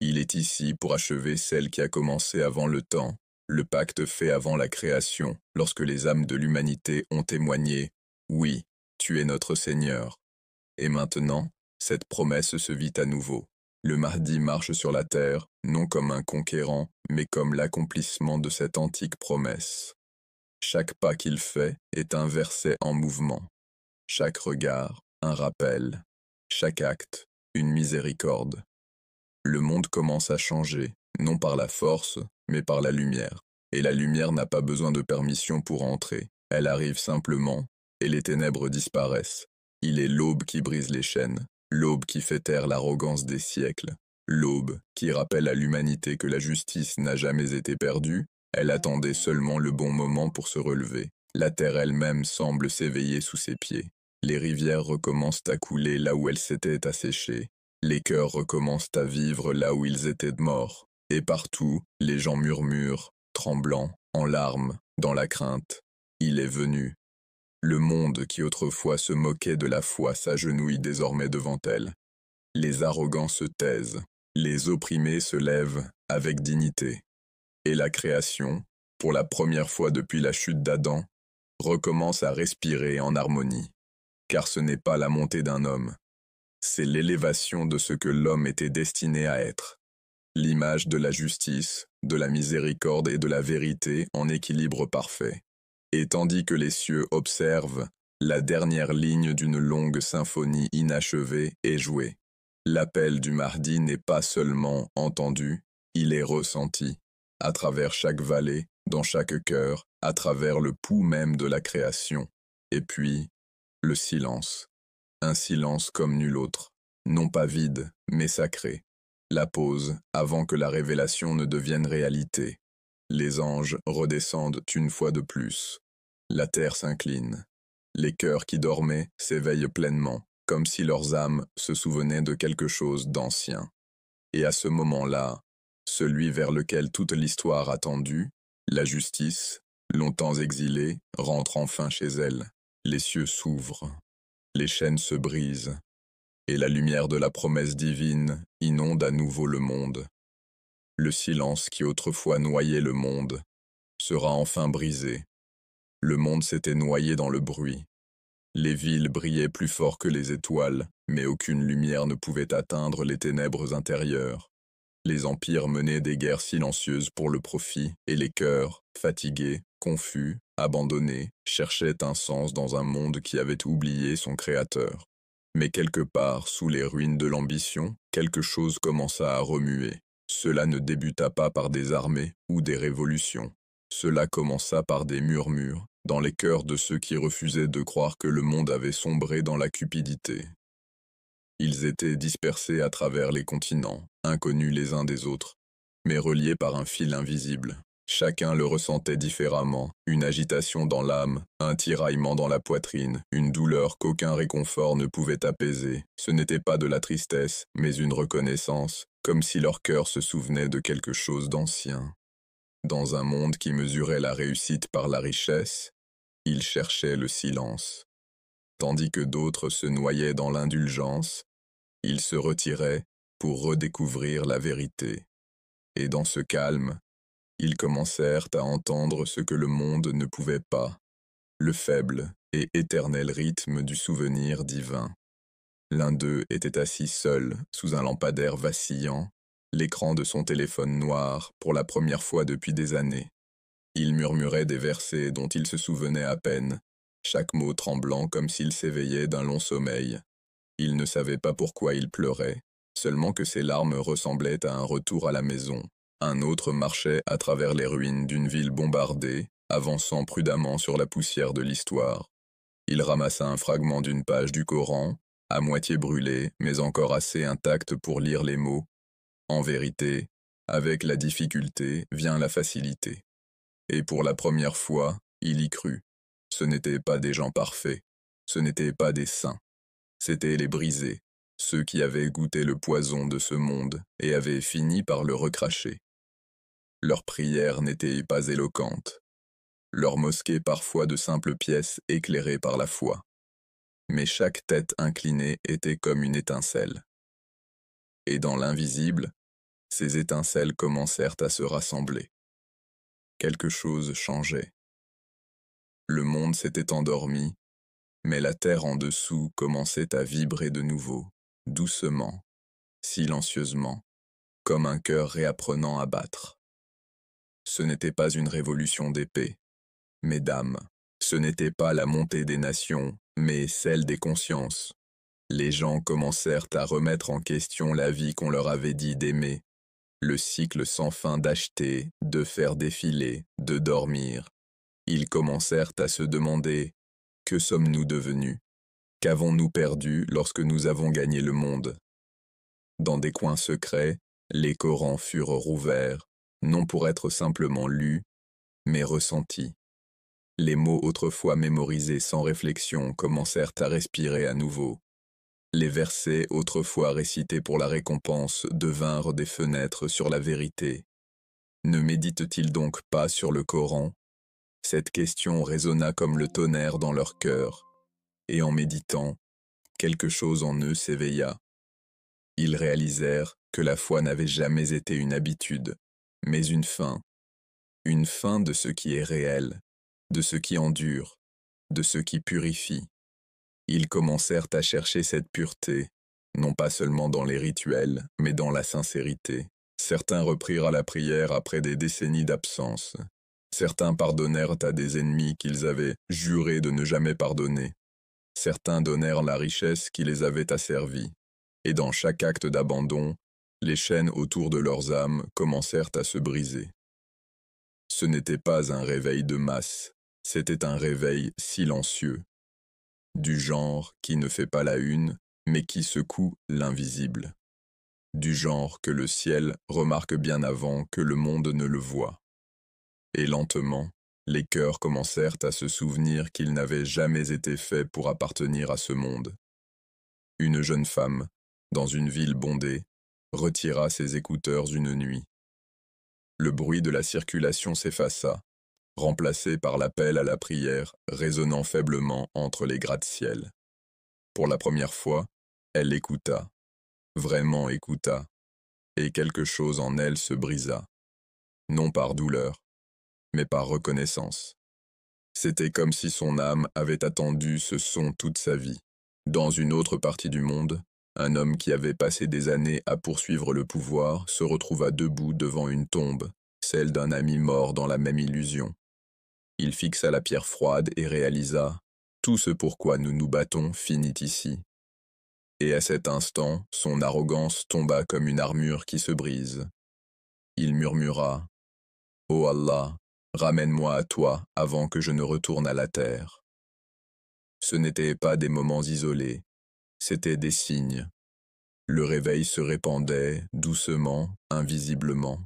Il est ici pour achever celle qui a commencé avant le temps, le pacte fait avant la création, lorsque les âmes de l'humanité ont témoigné « Oui, tu es notre Seigneur ». Et maintenant, cette promesse se vit à nouveau. Le Mahdi marche sur la terre, non comme un conquérant, mais comme l'accomplissement de cette antique promesse. Chaque pas qu'il fait est un verset en mouvement. Chaque regard, un rappel. Chaque acte, une miséricorde. Le monde commence à changer, non par la force, mais par la lumière. Et la lumière n'a pas besoin de permission pour entrer. Elle arrive simplement, et les ténèbres disparaissent. Il est l'aube qui brise les chaînes, l'aube qui fait taire l'arrogance des siècles, l'aube qui rappelle à l'humanité que la justice n'a jamais été perdue, elle attendait seulement le bon moment pour se relever. La terre elle-même semble s'éveiller sous ses pieds. Les rivières recommencent à couler là où elles s'étaient asséchées. Les cœurs recommencent à vivre là où ils étaient morts. Et partout, les gens murmurent, tremblants, en larmes, dans la crainte. Il est venu. Le monde qui autrefois se moquait de la foi s'agenouille désormais devant elle. Les arrogants se taisent. Les opprimés se lèvent avec dignité. Et la création, pour la première fois depuis la chute d'Adam, recommence à respirer en harmonie. Car ce n'est pas la montée d'un homme. C'est l'élévation de ce que l'homme était destiné à être. L'image de la justice, de la miséricorde et de la vérité en équilibre parfait. Et tandis que les cieux observent, la dernière ligne d'une longue symphonie inachevée est jouée. L'appel du Mahdi n'est pas seulement entendu, il est ressenti. À travers chaque vallée, dans chaque cœur, à travers le pouls même de la création. Et puis, le silence. Un silence comme nul autre, non pas vide, mais sacré. La pause, avant que la révélation ne devienne réalité. Les anges redescendent une fois de plus. La terre s'incline. Les cœurs qui dormaient s'éveillent pleinement, comme si leurs âmes se souvenaient de quelque chose d'ancien. Et à ce moment-là, celui vers lequel toute l'histoire a tendu, la justice, longtemps exilée, rentre enfin chez elle. Les cieux s'ouvrent. Les chaînes se brisent, et la lumière de la promesse divine inonde à nouveau le monde. Le silence qui autrefois noyait le monde sera enfin brisé. Le monde s'était noyé dans le bruit. Les villes brillaient plus fort que les étoiles, mais aucune lumière ne pouvait atteindre les ténèbres intérieures. Les empires menaient des guerres silencieuses pour le profit, et les cœurs, fatigués, confus, abandonnés, cherchaient un sens dans un monde qui avait oublié son créateur. Mais quelque part, sous les ruines de l'ambition, quelque chose commença à remuer. Cela ne débuta pas par des armées ou des révolutions. Cela commença par des murmures, dans les cœurs de ceux qui refusaient de croire que le monde avait sombré dans la cupidité. Ils étaient dispersés à travers les continents, inconnus les uns des autres, mais reliés par un fil invisible. Chacun le ressentait différemment, une agitation dans l'âme, un tiraillement dans la poitrine, une douleur qu'aucun réconfort ne pouvait apaiser. Ce n'était pas de la tristesse, mais une reconnaissance, comme si leur cœur se souvenait de quelque chose d'ancien. Dans un monde qui mesurait la réussite par la richesse, ils cherchaient le silence. Tandis que d'autres se noyaient dans l'indulgence, ils se retiraient pour redécouvrir la vérité. Et dans ce calme, ils commencèrent à entendre ce que le monde ne pouvait pas, le faible et éternel rythme du souvenir divin. L'un d'eux était assis seul, sous un lampadaire vacillant, l'écran de son téléphone noir pour la première fois depuis des années. Il murmurait des versets dont il se souvenait à peine, chaque mot tremblant comme s'il s'éveillait d'un long sommeil. Il ne savait pas pourquoi il pleurait, seulement que ses larmes ressemblaient à un retour à la maison. Un autre marchait à travers les ruines d'une ville bombardée, avançant prudemment sur la poussière de l'histoire. Il ramassa un fragment d'une page du Coran, à moitié brûlé, mais encore assez intact pour lire les mots. En vérité, avec la difficulté vient la facilité. Et pour la première fois, il y crut. Ce n'étaient pas des gens parfaits, ce n'étaient pas des saints. C'étaient les brisés, ceux qui avaient goûté le poison de ce monde et avaient fini par le recracher. Leurs prières n'étaient pas éloquentes, leurs mosquées parfois de simples pièces éclairées par la foi. Mais chaque tête inclinée était comme une étincelle. Et dans l'invisible, Ces étincelles commencèrent à se rassembler. Quelque chose changeait. Le monde s'était endormi, mais la terre en dessous commençait à vibrer de nouveau, doucement, silencieusement, comme un cœur réapprenant à battre. Ce n'était pas une révolution d'épée, mais d'âme. Ce n'était pas la montée des nations, mais celle des consciences. Les gens commencèrent à remettre en question la vie qu'on leur avait dit d'aimer, le cycle sans fin d'acheter, de faire défiler, de dormir. Ils commencèrent à se demander « Que sommes-nous devenus? Qu'avons-nous perdu lorsque nous avons gagné le monde ?» Dans des coins secrets, les Corans furent rouverts, non pour être simplement lus, mais ressentis. Les mots autrefois mémorisés sans réflexion commencèrent à respirer à nouveau. Les versets autrefois récités pour la récompense devinrent des fenêtres sur la vérité. Ne médite-t-il donc pas sur le Coran? Cette question résonna comme le tonnerre dans leur cœur, et en méditant, quelque chose en eux s'éveilla. Ils réalisèrent que la foi n'avait jamais été une habitude, mais une fin de ce qui est réel, de ce qui endure, de ce qui purifie. Ils commencèrent à chercher cette pureté, non pas seulement dans les rituels, mais dans la sincérité. Certains reprirent à la prière après des décennies d'absence. Certains pardonnèrent à des ennemis qu'ils avaient juré de ne jamais pardonner. Certains donnèrent la richesse qui les avait asservis. Et dans chaque acte d'abandon, les chaînes autour de leurs âmes commencèrent à se briser. Ce n'était pas un réveil de masse, c'était un réveil silencieux, du genre qui ne fait pas la une, mais qui secoue l'invisible, du genre que le ciel remarque bien avant que le monde ne le voit. Et lentement, les cœurs commencèrent à se souvenir qu'ils n'avaient jamais été faits pour appartenir à ce monde. Une jeune femme, dans une ville bondée, retira ses écouteurs une nuit. Le bruit de la circulation s'effaça, remplacé par l'appel à la prière résonnant faiblement entre les gratte-ciel. Pour la première fois, elle écouta, vraiment écouta, et quelque chose en elle se brisa, non par douleur, mais par reconnaissance. C'était comme si son âme avait attendu ce son toute sa vie. Dans une autre partie du monde, un homme qui avait passé des années à poursuivre le pouvoir se retrouva debout devant une tombe, celle d'un ami mort dans la même illusion. Il fixa la pierre froide et réalisa « Tout ce pourquoi nous nous battons finit ici ». Et à cet instant, son arrogance tomba comme une armure qui se brise. Il murmura « Ô Allah, ramène-moi à toi avant que je ne retourne à la terre ». Ce n'étaient pas des moments isolés, c'étaient des signes. Le réveil se répandait, doucement, invisiblement,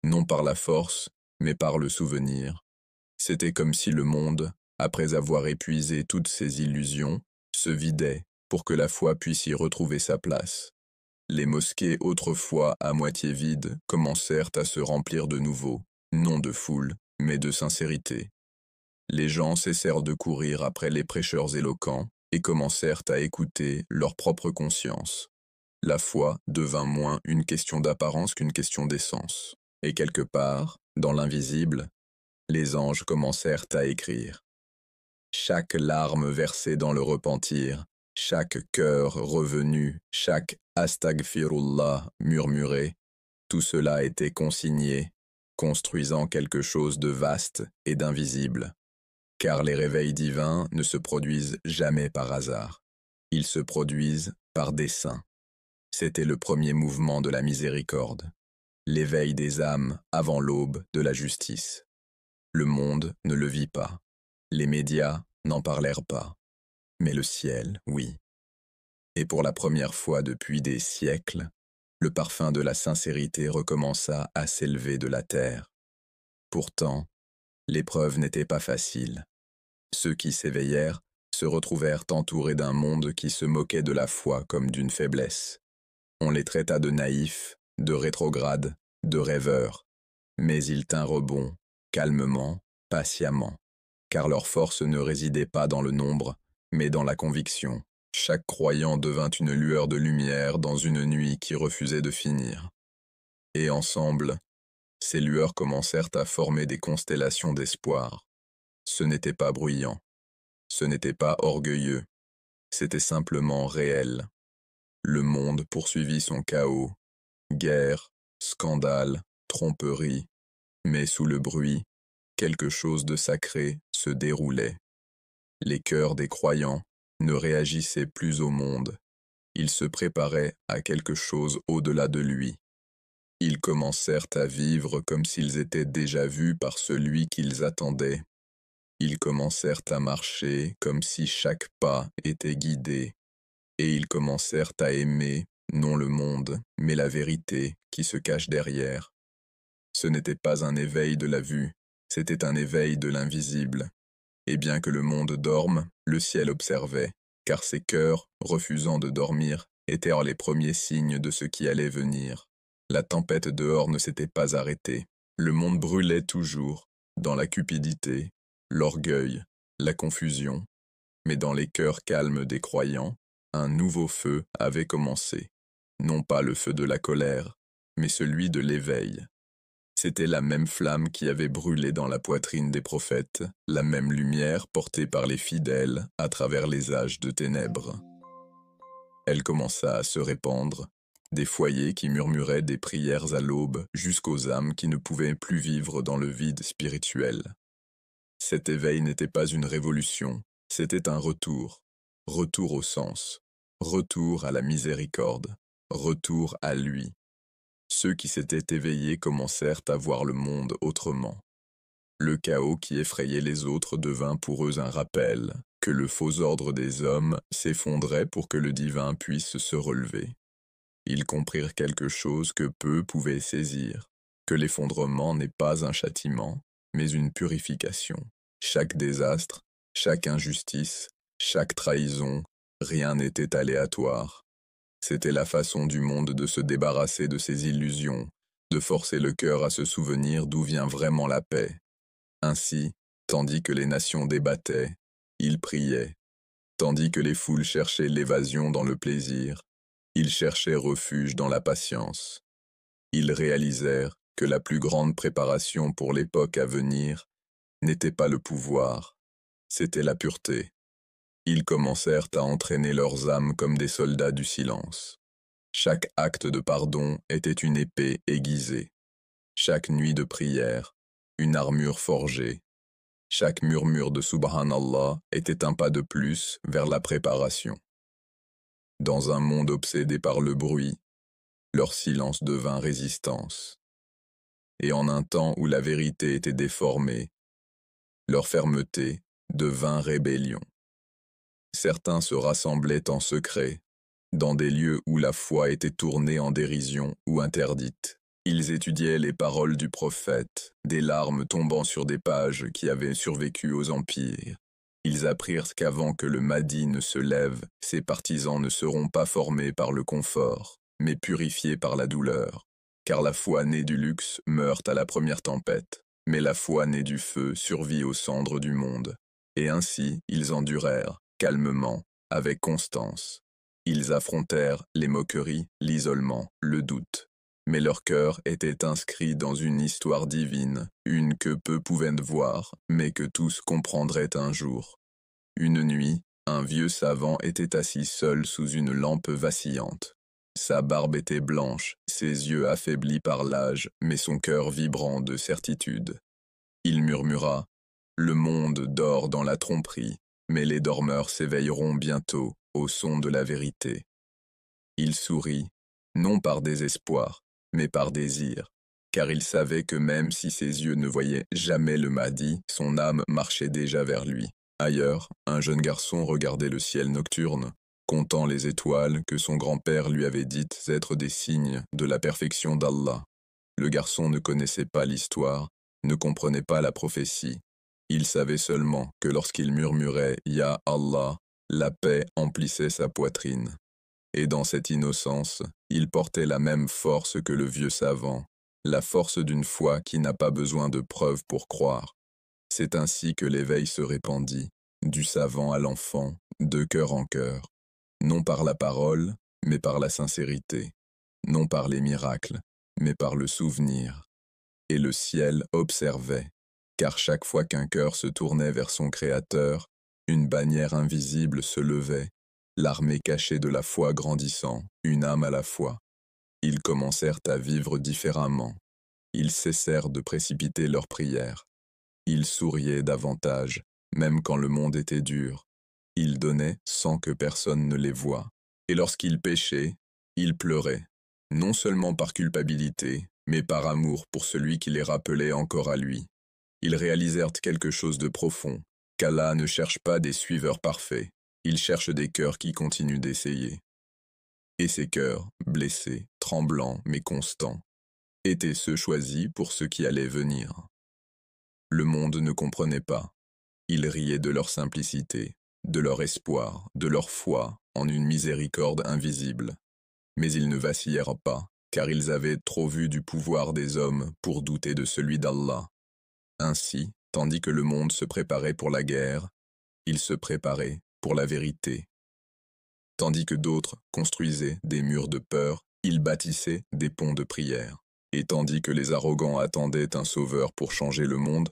non par la force, mais par le souvenir. C'était comme si le monde, après avoir épuisé toutes ses illusions, se vidait pour que la foi puisse y retrouver sa place. Les mosquées autrefois à moitié vides commencèrent à se remplir de nouveau, non de foule, mais de sincérité. Les gens cessèrent de courir après les prêcheurs éloquents et commencèrent à écouter leur propre conscience. La foi devint moins une question d'apparence qu'une question d'essence. Et quelque part, dans l'invisible, les anges commencèrent à écrire. Chaque larme versée dans le repentir, chaque cœur revenu, chaque astagfirullah murmuré, tout cela était consigné, construisant quelque chose de vaste et d'invisible. Car les réveils divins ne se produisent jamais par hasard. Ils se produisent par dessein. C'était le premier mouvement de la miséricorde, l'éveil des âmes avant l'aube de la justice. Le monde ne le vit pas, les médias n'en parlèrent pas, mais le ciel, oui. Et pour la première fois depuis des siècles, le parfum de la sincérité recommença à s'élever de la terre. Pourtant, l'épreuve n'était pas facile. Ceux qui s'éveillèrent se retrouvèrent entourés d'un monde qui se moquait de la foi comme d'une faiblesse. On les traita de naïfs, de rétrogrades, de rêveurs, mais ils tinrent bon, calmement, patiemment, car leur force ne résidait pas dans le nombre, mais dans la conviction. Chaque croyant devint une lueur de lumière dans une nuit qui refusait de finir. Et ensemble, ces lueurs commencèrent à former des constellations d'espoir. Ce n'était pas bruyant, ce n'était pas orgueilleux, c'était simplement réel. Le monde poursuivit son chaos, guerre, scandale, tromperie, mais sous le bruit, quelque chose de sacré se déroulait. Les cœurs des croyants ne réagissaient plus au monde, ils se préparaient à quelque chose au-delà de lui. Ils commencèrent à vivre comme s'ils étaient déjà vus par celui qu'ils attendaient. Ils commencèrent à marcher comme si chaque pas était guidé, et ils commencèrent à aimer, non le monde, mais la vérité qui se cache derrière. Ce n'était pas un éveil de la vue, c'était un éveil de l'invisible. Et bien que le monde dorme, le ciel observait, car ses cœurs, refusant de dormir, étaient les premiers signes de ce qui allait venir. La tempête dehors ne s'était pas arrêtée. Le monde brûlait toujours, dans la cupidité, l'orgueil, la confusion. Mais dans les cœurs calmes des croyants, un nouveau feu avait commencé. Non pas le feu de la colère, mais celui de l'éveil. C'était la même flamme qui avait brûlé dans la poitrine des prophètes, la même lumière portée par les fidèles à travers les âges de ténèbres. Elle commença à se répandre, des foyers qui murmuraient des prières à l'aube jusqu'aux âmes qui ne pouvaient plus vivre dans le vide spirituel. Cet éveil n'était pas une révolution, c'était un retour. Retour au sens, retour à la miséricorde, retour à lui. Ceux qui s'étaient éveillés commencèrent à voir le monde autrement. Le chaos qui effrayait les autres devint pour eux un rappel que le faux ordre des hommes s'effondrait pour que le divin puisse se relever. Ils comprirent quelque chose que peu pouvaient saisir, que l'effondrement n'est pas un châtiment, mais une purification. Chaque désastre, chaque injustice, chaque trahison, rien n'était aléatoire. C'était la façon du monde de se débarrasser de ses illusions, de forcer le cœur à se souvenir d'où vient vraiment la paix. Ainsi, tandis que les nations débattaient, ils priaient. Tandis que les foules cherchaient l'évasion dans le plaisir, ils cherchaient refuge dans la patience. Ils réalisèrent que la plus grande préparation pour l'époque à venir n'était pas le pouvoir, c'était la pureté. Ils commencèrent à entraîner leurs âmes comme des soldats du silence. Chaque acte de pardon était une épée aiguisée. Chaque nuit de prière, une armure forgée. Chaque murmure de Subhanallah était un pas de plus vers la préparation. Dans un monde obsédé par le bruit, leur silence devint résistance. Et en un temps où la vérité était déformée, leur fermeté devint rébellion. Certains se rassemblaient en secret, dans des lieux où la foi était tournée en dérision ou interdite. Ils étudiaient les paroles du prophète, des larmes tombant sur des pages qui avaient survécu aux empires. Ils apprirent qu'avant que le Mahdi ne se lève, ses partisans ne seront pas formés par le confort, mais purifiés par la douleur. Car la foi née du luxe meurt à la première tempête, mais la foi née du feu survit aux cendres du monde. Et ainsi, ils endurèrent, calmement, avec constance. Ils affrontèrent les moqueries, l'isolement, le doute. Mais leur cœur était inscrit dans une histoire divine, une que peu pouvaient voir, mais que tous comprendraient un jour. Une nuit, un vieux savant était assis seul sous une lampe vacillante. Sa barbe était blanche, ses yeux affaiblis par l'âge, mais son cœur vibrant de certitude. Il murmura « Le monde dort dans la tromperie, mais les dormeurs s'éveilleront bientôt au son de la vérité. » Il sourit, non par désespoir, mais par désir, car il savait que même si ses yeux ne voyaient jamais le Mahdi, son âme marchait déjà vers lui. Ailleurs, un jeune garçon regardait le ciel nocturne, comptant les étoiles que son grand-père lui avait dites être des signes de la perfection d'Allah. Le garçon ne connaissait pas l'histoire, ne comprenait pas la prophétie. Il savait seulement que lorsqu'il murmurait « Ya Allah », la paix emplissait sa poitrine. Et dans cette innocence, il portait la même force que le vieux savant, la force d'une foi qui n'a pas besoin de preuves pour croire. C'est ainsi que l'éveil se répandit, du savant à l'enfant, de cœur en cœur, non par la parole, mais par la sincérité, non par les miracles, mais par le souvenir. Et le ciel observait, car chaque fois qu'un cœur se tournait vers son Créateur, une bannière invisible se levait, l'armée cachée de la foi grandissant, une âme à la fois. Ils commencèrent à vivre différemment. Ils cessèrent de précipiter leurs prières. Ils souriaient davantage, même quand le monde était dur. Ils donnaient sans que personne ne les voie. Et lorsqu'ils péchaient, ils pleuraient, non seulement par culpabilité, mais par amour pour celui qui les rappelait encore à lui. Ils réalisèrent quelque chose de profond, qu'Allah ne cherche pas des suiveurs parfaits, il cherche des cœurs qui continuent d'essayer. Et ces cœurs, blessés, tremblants mais constants, étaient ceux choisis pour ceux qui allaient venir. Le monde ne comprenait pas. Il riait de leur simplicité, de leur espoir, de leur foi en une miséricorde invisible. Mais ils ne vacillèrent pas, car ils avaient trop vu du pouvoir des hommes pour douter de celui d'Allah. Ainsi, tandis que le monde se préparait pour la guerre, ils se préparaient pour la vérité. Tandis que d'autres construisaient des murs de peur, ils bâtissaient des ponts de prière. Et tandis que les arrogants attendaient un sauveur pour changer le monde,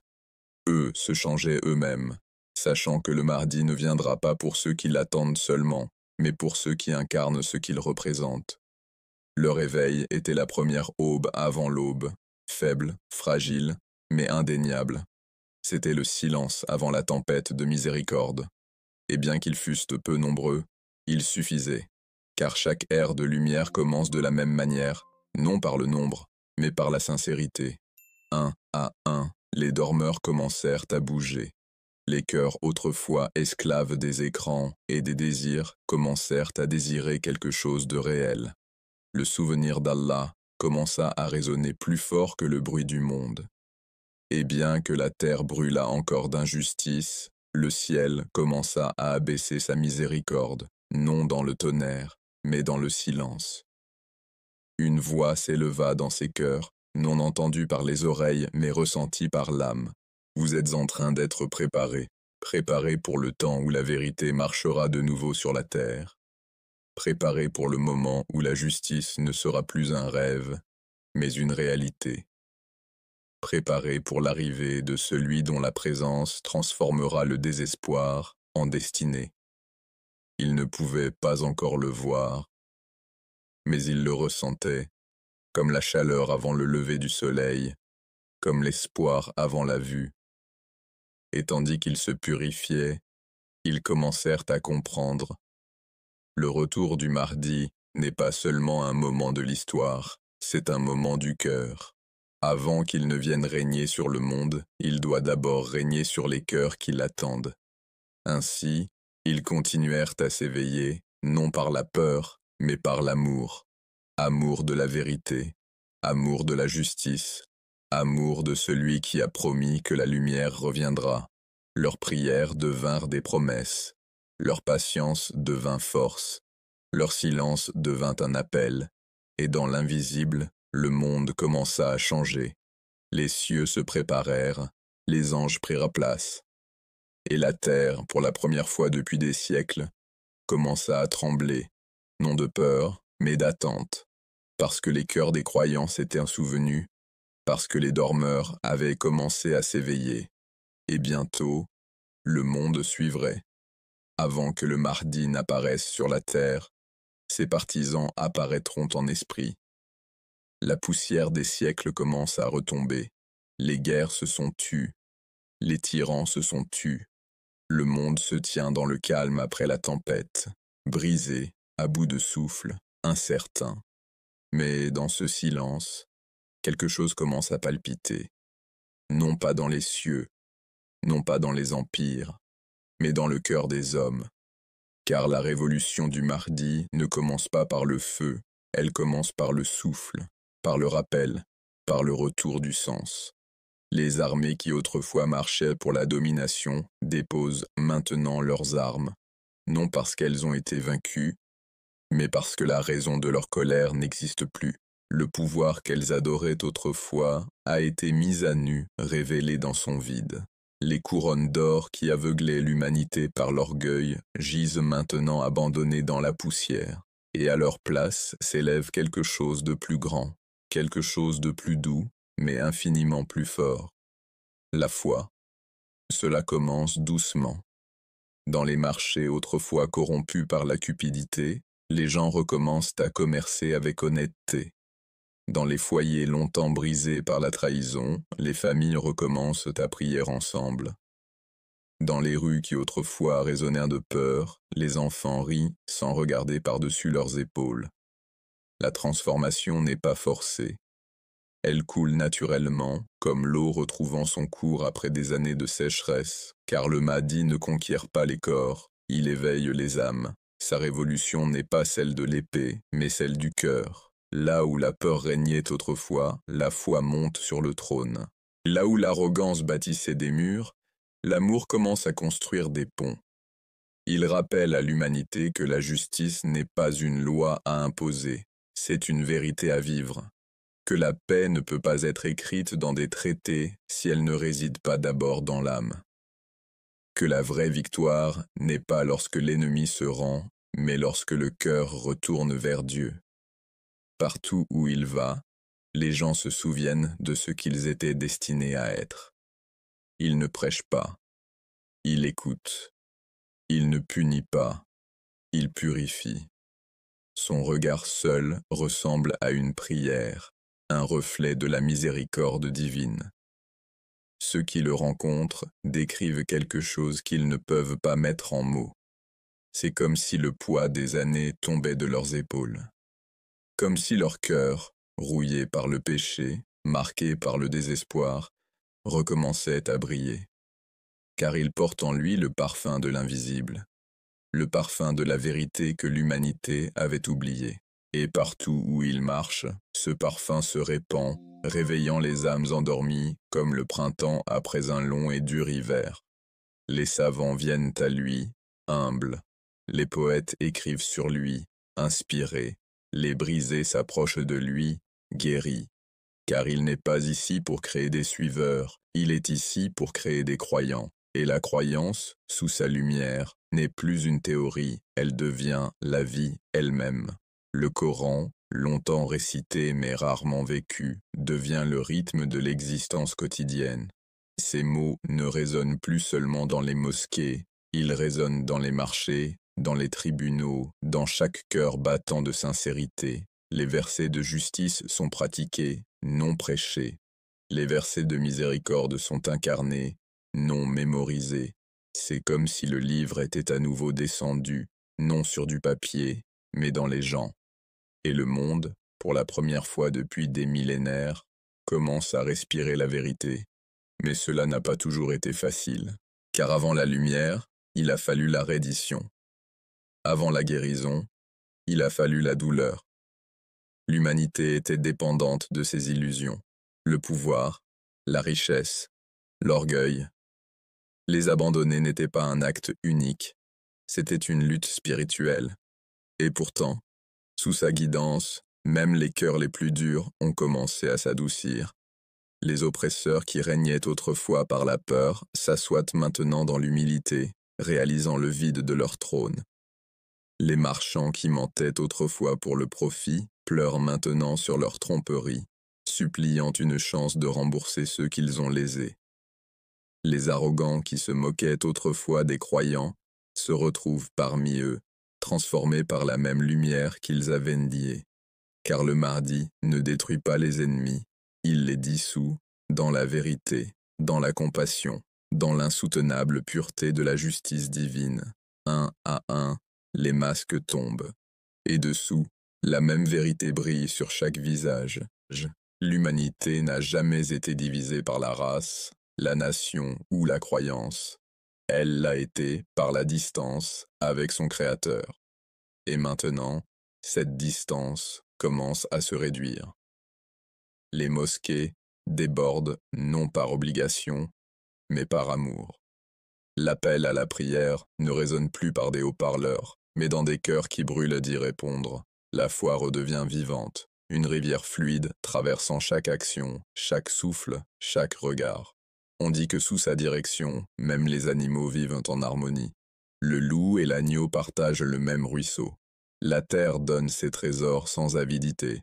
eux se changeaient eux-mêmes, sachant que le mardi ne viendra pas pour ceux qui l'attendent seulement, mais pour ceux qui incarnent ce qu'il représente. Le réveil était la première aube avant l'aube, faible, fragile, mais indéniable. C'était le silence avant la tempête de miséricorde. Et bien qu'ils fussent peu nombreux, il suffisait, car chaque ère de lumière commence de la même manière, non par le nombre, mais par la sincérité. Un à un, les dormeurs commencèrent à bouger. Les cœurs autrefois esclaves des écrans et des désirs commencèrent à désirer quelque chose de réel. Le souvenir d'Allah commença à résonner plus fort que le bruit du monde. Et bien que la terre brûlât encore d'injustice, le ciel commença à abaisser sa miséricorde, non dans le tonnerre, mais dans le silence. Une voix s'éleva dans ces cœurs, non entendue par les oreilles, mais ressentie par l'âme. Vous êtes en train d'être préparés, préparés pour le temps où la vérité marchera de nouveau sur la terre. Préparés pour le moment où la justice ne sera plus un rêve, mais une réalité. Préparés pour l'arrivée de celui dont la présence transformera le désespoir en destinée. Ils ne pouvaient pas encore le voir, mais ils le ressentaient, comme la chaleur avant le lever du soleil, comme l'espoir avant la vue. Et tandis qu'ils se purifiaient, ils commencèrent à comprendre. Le retour du mardi n'est pas seulement un moment de l'histoire, c'est un moment du cœur. Avant qu'il ne vienne régner sur le monde, il doit d'abord régner sur les cœurs qui l'attendent. Ainsi, ils continuèrent à s'éveiller, non par la peur, mais par l'amour. Amour de la vérité, amour de la justice, amour de celui qui a promis que la lumière reviendra. Leurs prières devinrent des promesses, leur patience devint force, leur silence devint un appel, et dans l'invisible, le monde commença à changer. Les cieux se préparèrent, les anges prirent place. Et la terre, pour la première fois depuis des siècles, commença à trembler, non de peur, mais d'attente, parce que les cœurs des croyants s'étaient souvenus, parce que les dormeurs avaient commencé à s'éveiller. Et bientôt, le monde suivrait. Avant que le mardi n'apparaisse sur la terre, ses partisans apparaîtront en esprit. La poussière des siècles commence à retomber. Les guerres se sont tues. Les tyrans se sont tus. Le monde se tient dans le calme après la tempête, brisé, à bout de souffle, incertain. Mais dans ce silence, quelque chose commence à palpiter. Non pas dans les cieux, non pas dans les empires, mais dans le cœur des hommes. Car la révolution du mardi ne commence pas par le feu, elle commence par le souffle, par le rappel, par le retour du sens. Les armées qui autrefois marchaient pour la domination déposent maintenant leurs armes, non parce qu'elles ont été vaincues, mais parce que la raison de leur colère n'existe plus. Le pouvoir qu'elles adoraient autrefois a été mis à nu, révélé dans son vide. Les couronnes d'or qui aveuglaient l'humanité par l'orgueil gisent maintenant abandonnées dans la poussière, et à leur place s'élève quelque chose de plus grand, quelque chose de plus doux, mais infiniment plus fort. La foi. Cela commence doucement. Dans les marchés autrefois corrompus par la cupidité, les gens recommencent à commercer avec honnêteté. Dans les foyers longtemps brisés par la trahison, les familles recommencent à prier ensemble. Dans les rues qui autrefois résonnèrent de peur, les enfants rient sans regarder par-dessus leurs épaules. La transformation n'est pas forcée. Elle coule naturellement, comme l'eau retrouvant son cours après des années de sécheresse, car le Mahdi ne conquiert pas les corps, il éveille les âmes. Sa révolution n'est pas celle de l'épée, mais celle du cœur. Là où la peur régnait autrefois, la foi monte sur le trône. Là où l'arrogance bâtissait des murs, l'amour commence à construire des ponts. Il rappelle à l'humanité que la justice n'est pas une loi à imposer, c'est une vérité à vivre. Que la paix ne peut pas être écrite dans des traités si elle ne réside pas d'abord dans l'âme. Que la vraie victoire n'est pas lorsque l'ennemi se rend, mais lorsque le cœur retourne vers Dieu. Partout où il va, les gens se souviennent de ce qu'ils étaient destinés à être. Il ne prêche pas, il écoute. Il ne punit pas, il purifie. Son regard seul ressemble à une prière, un reflet de la miséricorde divine. Ceux qui le rencontrent décrivent quelque chose qu'ils ne peuvent pas mettre en mots. C'est comme si le poids des années tombait de leurs épaules. Comme si leur cœur, rouillé par le péché, marqué par le désespoir, recommençait à briller. Car il porte en lui le parfum de l'invisible, le parfum de la vérité que l'humanité avait oublié. Et partout où il marche, ce parfum se répand, réveillant les âmes endormies comme le printemps après un long et dur hiver. Les savants viennent à lui, humbles. Les poètes écrivent sur lui, inspirés. Les brisés s'approchent de lui, guéris. Car il n'est pas ici pour créer des suiveurs, il est ici pour créer des croyants. Et la croyance, sous sa lumière, n'est plus une théorie, elle devient la vie elle-même. Le Coran, longtemps récité mais rarement vécu, devient le rythme de l'existence quotidienne. Ces mots ne résonnent plus seulement dans les mosquées, ils résonnent dans les marchés, dans les tribunaux, dans chaque cœur battant de sincérité. Les versets de justice sont pratiqués, non prêchés. Les versets de miséricorde sont incarnés, non mémorisés. C'est comme si le livre était à nouveau descendu, non sur du papier, mais dans les gens. Et le monde, pour la première fois depuis des millénaires, commence à respirer la vérité. Mais cela n'a pas toujours été facile, car avant la lumière, il a fallu la reddition. Avant la guérison, il a fallu la douleur. L'humanité était dépendante de ses illusions, le pouvoir, la richesse, l'orgueil. Les abandonner n'était pas un acte unique, c'était une lutte spirituelle. Et pourtant, sous sa guidance, même les cœurs les plus durs ont commencé à s'adoucir. Les oppresseurs qui régnaient autrefois par la peur s'assoient maintenant dans l'humilité, réalisant le vide de leur trône. Les marchands qui mentaient autrefois pour le profit pleurent maintenant sur leur tromperie, suppliant une chance de rembourser ceux qu'ils ont lésés. Les arrogants qui se moquaient autrefois des croyants se retrouvent parmi eux, transformés par la même lumière qu'ils avaient niée. Car le Mahdi ne détruit pas les ennemis, il les dissout dans la vérité, dans la compassion, dans l'insoutenable pureté de la justice divine. Un à un, les masques tombent. Et dessous, la même vérité brille sur chaque visage. L'humanité n'a jamais été divisée par la race, la nation ou la croyance. Elle l'a été par la distance avec son Créateur. Et maintenant, cette distance commence à se réduire. Les mosquées débordent non par obligation, mais par amour. L'appel à la prière ne résonne plus par des haut-parleurs, mais dans des cœurs qui brûlent d'y répondre. La foi redevient vivante, une rivière fluide traversant chaque action, chaque souffle, chaque regard. On dit que sous sa direction, même les animaux vivent en harmonie. Le loup et l'agneau partagent le même ruisseau. La terre donne ses trésors sans avidité.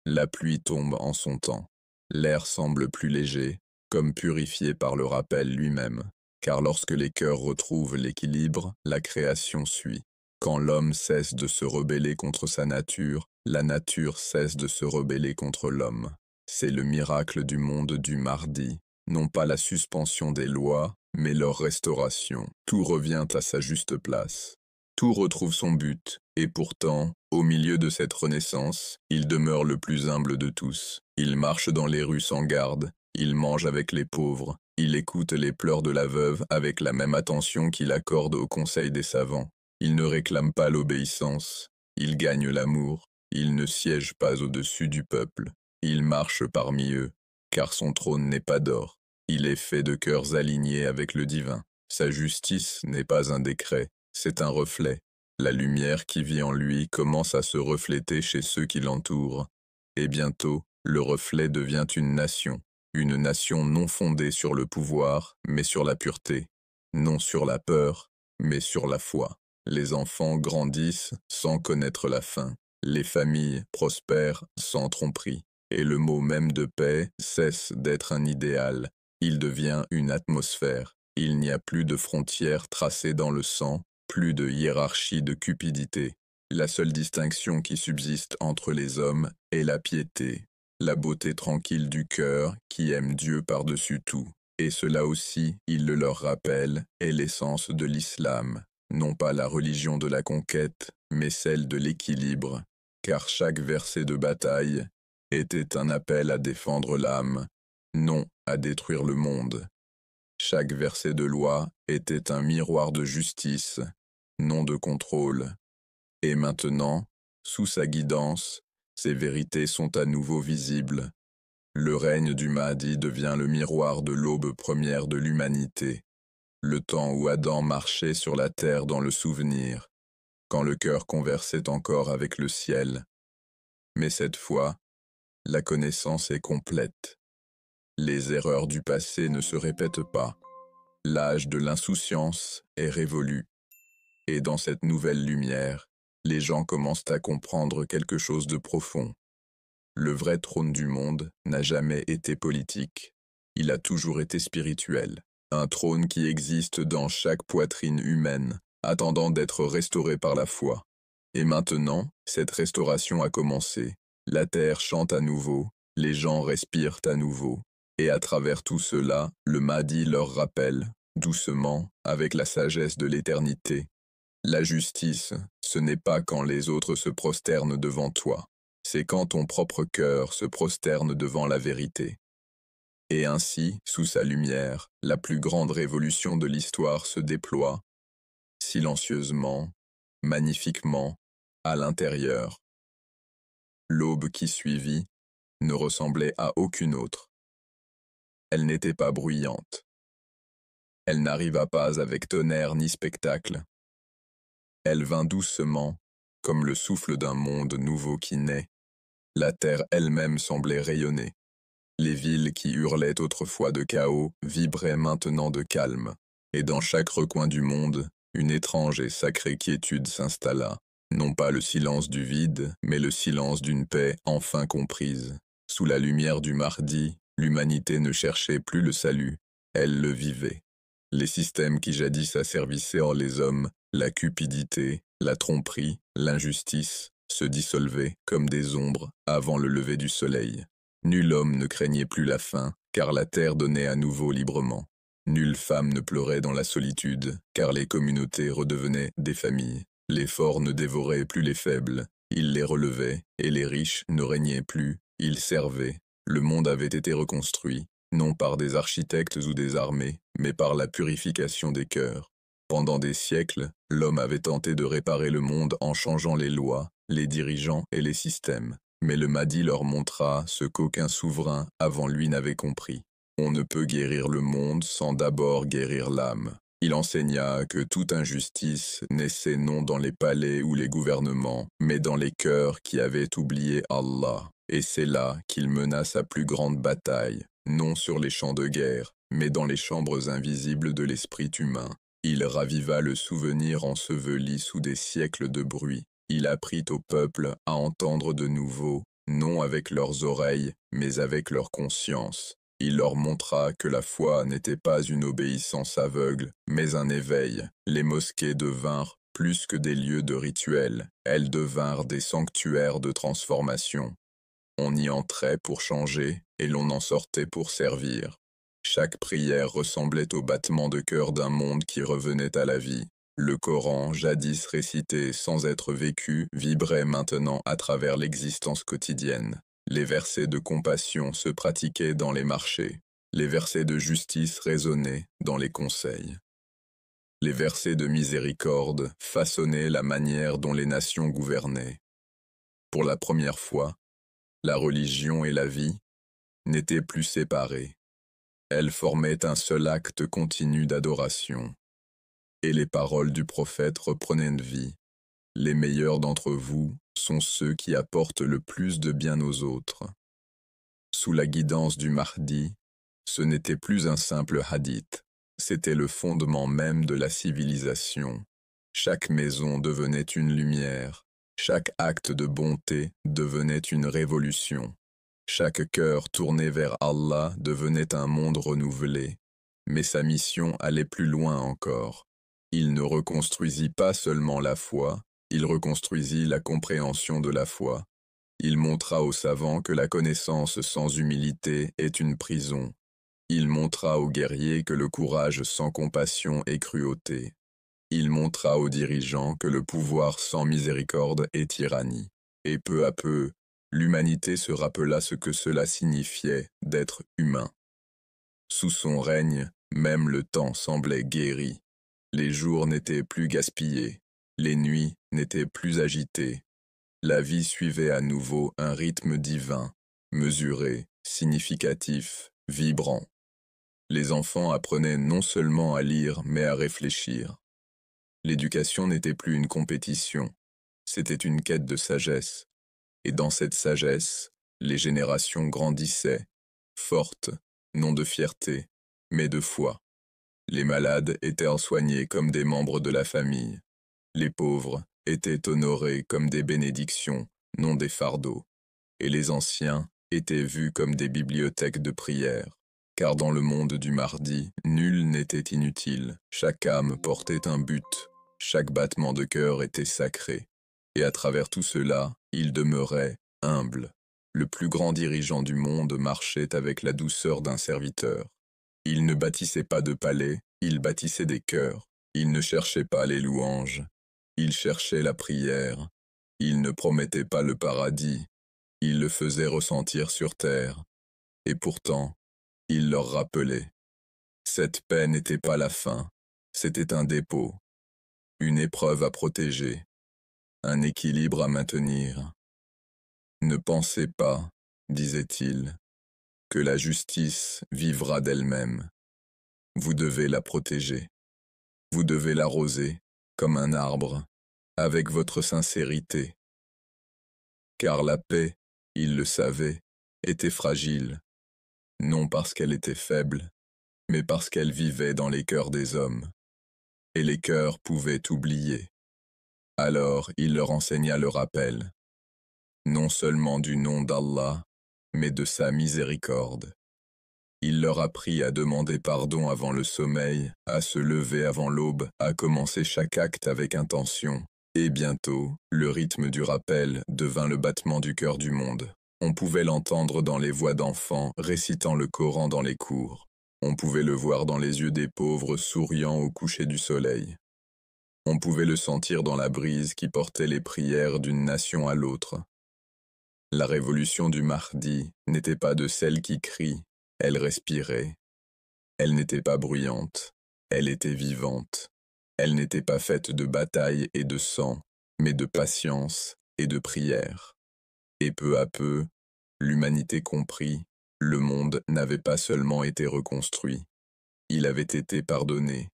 La pluie tombe en son temps. L'air semble plus léger, comme purifié par le rappel lui-même. Car lorsque les cœurs retrouvent l'équilibre, la création suit. Quand l'homme cesse de se rebeller contre sa nature, la nature cesse de se rebeller contre l'homme. C'est le miracle du monde du mardi, non pas la suspension des lois, mais leur restauration. Tout revient à sa juste place. Tout retrouve son but, et pourtant, au milieu de cette renaissance, il demeure le plus humble de tous. Il marche dans les rues sans garde, il mange avec les pauvres, il écoute les pleurs de la veuve avec la même attention qu'il accorde aux conseils des savants. Il ne réclame pas l'obéissance, il gagne l'amour, il ne siège pas au-dessus du peuple, il marche parmi eux, car son trône n'est pas d'or. Il est fait de cœurs alignés avec le divin. Sa justice n'est pas un décret, c'est un reflet. La lumière qui vit en lui commence à se refléter chez ceux qui l'entourent. Et bientôt, le reflet devient une nation non fondée sur le pouvoir, mais sur la pureté, non sur la peur, mais sur la foi. Les enfants grandissent sans connaître la faim, les familles prospèrent sans tromperie, et le mot même de paix cesse d'être un idéal, il devient une atmosphère. Il n'y a plus de frontières tracées dans le sang, plus de hiérarchie de cupidité. La seule distinction qui subsiste entre les hommes est la piété, la beauté tranquille du cœur qui aime Dieu par-dessus tout. Et cela aussi, il le leur rappelle, est l'essence de l'islam, non pas la religion de la conquête, mais celle de l'équilibre, car chaque verset de bataille était un appel à défendre l'âme, non à détruire le monde. Chaque verset de loi était un miroir de justice, non de contrôle. Et maintenant, sous sa guidance, ces vérités sont à nouveau visibles. Le règne du Mahdi devient le miroir de l'aube première de l'humanité, le temps où Adam marchait sur la terre dans le souvenir, quand le cœur conversait encore avec le ciel. Mais cette fois, la connaissance est complète. Les erreurs du passé ne se répètent pas. L'âge de l'insouciance est révolu. Et dans cette nouvelle lumière, les gens commencent à comprendre quelque chose de profond. Le vrai trône du monde n'a jamais été politique. Il a toujours été spirituel. Un trône qui existe dans chaque poitrine humaine, attendant d'être restauré par la foi. Et maintenant, cette restauration a commencé. La terre chante à nouveau, les gens respirent à nouveau. Et à travers tout cela, le Mahdi leur rappelle, doucement, avec la sagesse de l'éternité, la justice, ce n'est pas quand les autres se prosternent devant toi, c'est quand ton propre cœur se prosterne devant la vérité. Et ainsi, sous sa lumière, la plus grande révolution de l'histoire se déploie, silencieusement, magnifiquement, à l'intérieur. L'aube qui suivit ne ressemblait à aucune autre. Elle n'était pas bruyante. Elle n'arriva pas avec tonnerre ni spectacle. Elle vint doucement, comme le souffle d'un monde nouveau qui naît. La terre elle-même semblait rayonner. Les villes qui hurlaient autrefois de chaos vibraient maintenant de calme. Et dans chaque recoin du monde, une étrange et sacrée quiétude s'installa. Non pas le silence du vide, mais le silence d'une paix enfin comprise. Sous la lumière du Mahdi, l'humanité ne cherchait plus le salut, elle le vivait. Les systèmes qui jadis asservissaient les hommes, la cupidité, la tromperie, l'injustice, se dissolvaient comme des ombres avant le lever du soleil. Nul homme ne craignait plus la faim, car la terre donnait à nouveau librement. Nulle femme ne pleurait dans la solitude, car les communautés redevenaient des familles. Les forts ne dévoraient plus les faibles, ils les relevaient, et les riches ne régnaient plus, ils servaient. Le monde avait été reconstruit, non par des architectes ou des armées, mais par la purification des cœurs. Pendant des siècles, l'homme avait tenté de réparer le monde en changeant les lois, les dirigeants et les systèmes. Mais le Mahdi leur montra ce qu'aucun souverain avant lui n'avait compris. On ne peut guérir le monde sans d'abord guérir l'âme. Il enseigna que toute injustice naissait non dans les palais ou les gouvernements, mais dans les cœurs qui avaient oublié Allah. Et c'est là qu'il mena sa plus grande bataille, non sur les champs de guerre, mais dans les chambres invisibles de l'esprit humain. Il raviva le souvenir enseveli sous des siècles de bruit. Il apprit au peuple à entendre de nouveau non avec leurs oreilles, mais avec leur conscience. Il leur montra que la foi n'était pas une obéissance aveugle, mais un éveil. Les mosquées devinrent plus que des lieux de rituel, elles devinrent des sanctuaires de transformation. On y entrait pour changer, et l'on en sortait pour servir. Chaque prière ressemblait au battement de cœur d'un monde qui revenait à la vie. Le Coran, jadis récité sans être vécu, vibrait maintenant à travers l'existence quotidienne. Les versets de compassion se pratiquaient dans les marchés. Les versets de justice résonnaient dans les conseils. Les versets de miséricorde façonnaient la manière dont les nations gouvernaient. Pour la première fois, la religion et la vie n'étaient plus séparées. Elles formaient un seul acte continu d'adoration. Et les paroles du prophète reprenaient de vie. Les meilleurs d'entre vous sont ceux qui apportent le plus de bien aux autres. Sous la guidance du Mahdi, ce n'était plus un simple hadith, c'était le fondement même de la civilisation. Chaque maison devenait une lumière, chaque acte de bonté devenait une révolution. Chaque cœur tourné vers Allah devenait un monde renouvelé. Mais sa mission allait plus loin encore. Il ne reconstruisit pas seulement la foi, il reconstruisit la compréhension de la foi. Il montra aux savants que la connaissance sans humilité est une prison. Il montra aux guerriers que le courage sans compassion est cruauté. Il montra aux dirigeants que le pouvoir sans miséricorde est tyrannie. Et peu à peu, l'humanité se rappela ce que cela signifiait d'être humain. Sous son règne, même le temps semblait guéri. Les jours n'étaient plus gaspillés, les nuits n'étaient plus agitées. La vie suivait à nouveau un rythme divin, mesuré, significatif, vibrant. Les enfants apprenaient non seulement à lire, mais à réfléchir. L'éducation n'était plus une compétition, c'était une quête de sagesse. Et dans cette sagesse, les générations grandissaient, fortes, non de fierté, mais de foi. Les malades étaient soignés comme des membres de la famille. Les pauvres étaient honorés comme des bénédictions, non des fardeaux. Et les anciens étaient vus comme des bibliothèques de prière. Car dans le monde du Mahdi, nul n'était inutile. Chaque âme portait un but. Chaque battement de cœur était sacré. Et à travers tout cela, il demeurait humble. Le plus grand dirigeant du monde marchait avec la douceur d'un serviteur. Il ne bâtissait pas de palais, il bâtissait des cœurs. Il ne cherchait pas les louanges, il cherchait la prière. Il ne promettait pas le paradis, il le faisait ressentir sur terre. Et pourtant, il leur rappelait. Cette paix n'était pas la fin, c'était un dépôt, une épreuve à protéger, un équilibre à maintenir. Ne pensez pas, disait-il, que la justice vivra d'elle-même. Vous devez la protéger. Vous devez l'arroser, comme un arbre, avec votre sincérité. Car la paix, il le savait, était fragile, non parce qu'elle était faible, mais parce qu'elle vivait dans les cœurs des hommes. Et les cœurs pouvaient oublier. Alors il leur enseigna le rappel, non seulement du nom d'Allah, mais de sa miséricorde. Il leur apprit à demander pardon avant le sommeil, à se lever avant l'aube, à commencer chaque acte avec intention. Et bientôt, le rythme du rappel devint le battement du cœur du monde. On pouvait l'entendre dans les voix d'enfants récitant le Coran dans les cours. On pouvait le voir dans les yeux des pauvres souriant au coucher du soleil. On pouvait le sentir dans la brise qui portait les prières d'une nation à l'autre. La révolution du Mahdi n'était pas de celle qui crie, elle respirait. Elle n'était pas bruyante, elle était vivante. Elle n'était pas faite de bataille et de sang, mais de patience et de prière. Et peu à peu, l'humanité comprit, le monde n'avait pas seulement été reconstruit, il avait été pardonné.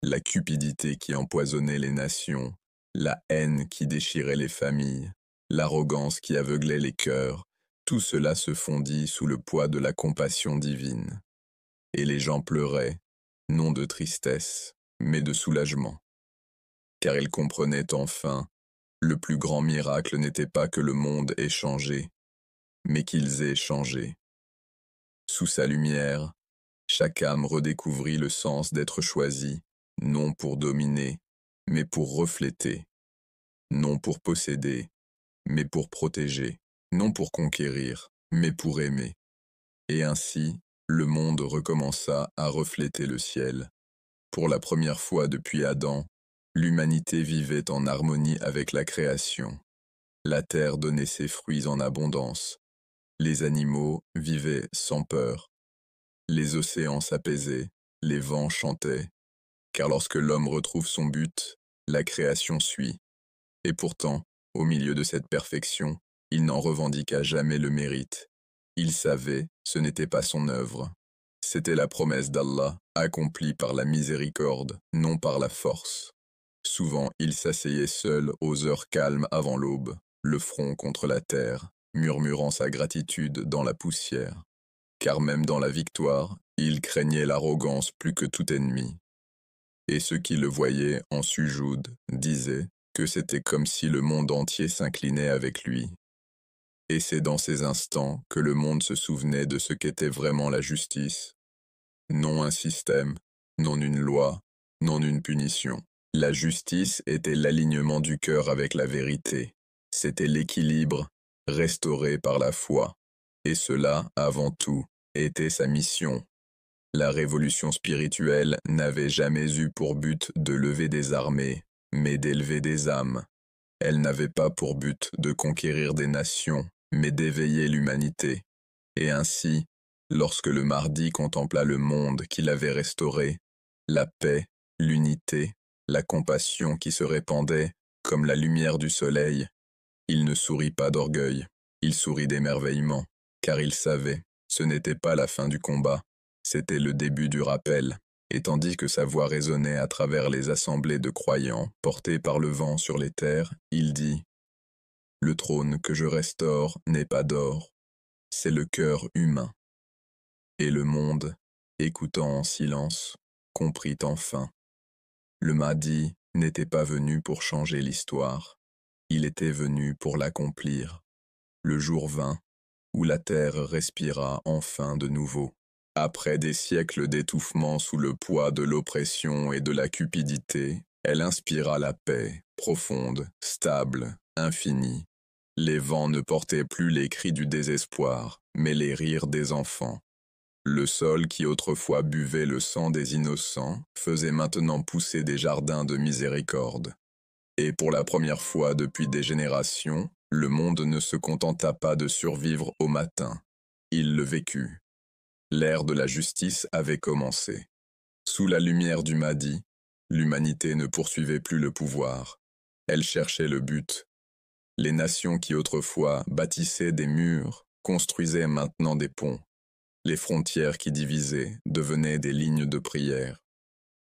La cupidité qui empoisonnait les nations, la haine qui déchirait les familles, l'arrogance qui aveuglait les cœurs, tout cela se fondit sous le poids de la compassion divine. Et les gens pleuraient, non de tristesse, mais de soulagement. Car ils comprenaient enfin, le plus grand miracle n'était pas que le monde ait changé, mais qu'ils aient changé. Sous sa lumière, chaque âme redécouvrit le sens d'être choisie, non pour dominer, mais pour refléter, non pour posséder, mais pour protéger, non pour conquérir, mais pour aimer. Et ainsi, le monde recommença à refléter le ciel. Pour la première fois depuis Adam, l'humanité vivait en harmonie avec la création. La terre donnait ses fruits en abondance. Les animaux vivaient sans peur. Les océans s'apaisaient, les vents chantaient. Car lorsque l'homme retrouve son but, la création suit. Et pourtant, au milieu de cette perfection, il n'en revendiqua jamais le mérite. Il savait, ce n'était pas son œuvre. C'était la promesse d'Allah, accomplie par la miséricorde, non par la force. Souvent, il s'asseyait seul aux heures calmes avant l'aube, le front contre la terre, murmurant sa gratitude dans la poussière. Car même dans la victoire, il craignait l'arrogance plus que tout ennemi. Et ceux qui le voyaient en sujoud disaient que c'était comme si le monde entier s'inclinait avec lui. Et c'est dans ces instants que le monde se souvenait de ce qu'était vraiment la justice. Non un système, non une loi, non une punition. La justice était l'alignement du cœur avec la vérité. C'était l'équilibre, restauré par la foi. Et cela, avant tout, était sa mission. La révolution spirituelle n'avait jamais eu pour but de lever des armées, mais d'élever des âmes. Elle n'avait pas pour but de conquérir des nations, mais d'éveiller l'humanité. Et ainsi, lorsque le Mahdi contempla le monde qu'il avait restauré, la paix, l'unité, la compassion qui se répandait comme la lumière du soleil, il ne sourit pas d'orgueil, il sourit d'émerveillement, car il savait, ce n'était pas la fin du combat, c'était le début du rappel, et tandis que sa voix résonnait à travers les assemblées de croyants, portés par le vent sur les terres, il dit « Le trône que je restaure n'est pas d'or, c'est le cœur humain. » Et le monde, écoutant en silence, comprit enfin. Le Mahdi n'était pas venu pour changer l'histoire, il était venu pour l'accomplir. Le jour vint, où la terre respira enfin de nouveau. Après des siècles d'étouffement sous le poids de l'oppression et de la cupidité, elle inspira la paix, profonde, stable, infinie. Les vents ne portaient plus les cris du désespoir, mais les rires des enfants. Le sol qui autrefois buvait le sang des innocents faisait maintenant pousser des jardins de miséricorde. Et pour la première fois depuis des générations, le monde ne se contenta pas de survivre au matin. Il le vécut. L'ère de la justice avait commencé. Sous la lumière du Mahdi, l'humanité ne poursuivait plus le pouvoir. Elle cherchait le but. Les nations qui autrefois bâtissaient des murs construisaient maintenant des ponts. Les frontières qui divisaient devenaient des lignes de prière.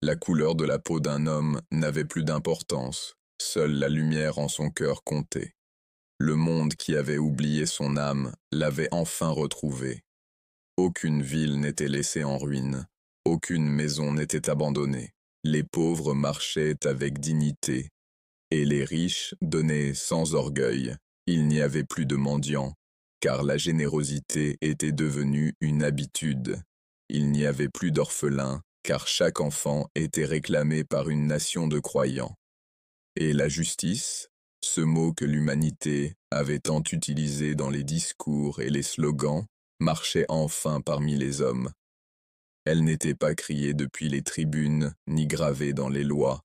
La couleur de la peau d'un homme n'avait plus d'importance, seule la lumière en son cœur comptait. Le monde qui avait oublié son âme l'avait enfin retrouvé. Aucune ville n'était laissée en ruine, aucune maison n'était abandonnée. Les pauvres marchaient avec dignité, et les riches donnaient sans orgueil. Il n'y avait plus de mendiants, car la générosité était devenue une habitude. Il n'y avait plus d'orphelins, car chaque enfant était réclamé par une nation de croyants. Et la justice, ce mot que l'humanité avait tant utilisé dans les discours et les slogans, marchait enfin parmi les hommes. Elle n'était pas criée depuis les tribunes, ni gravée dans les lois.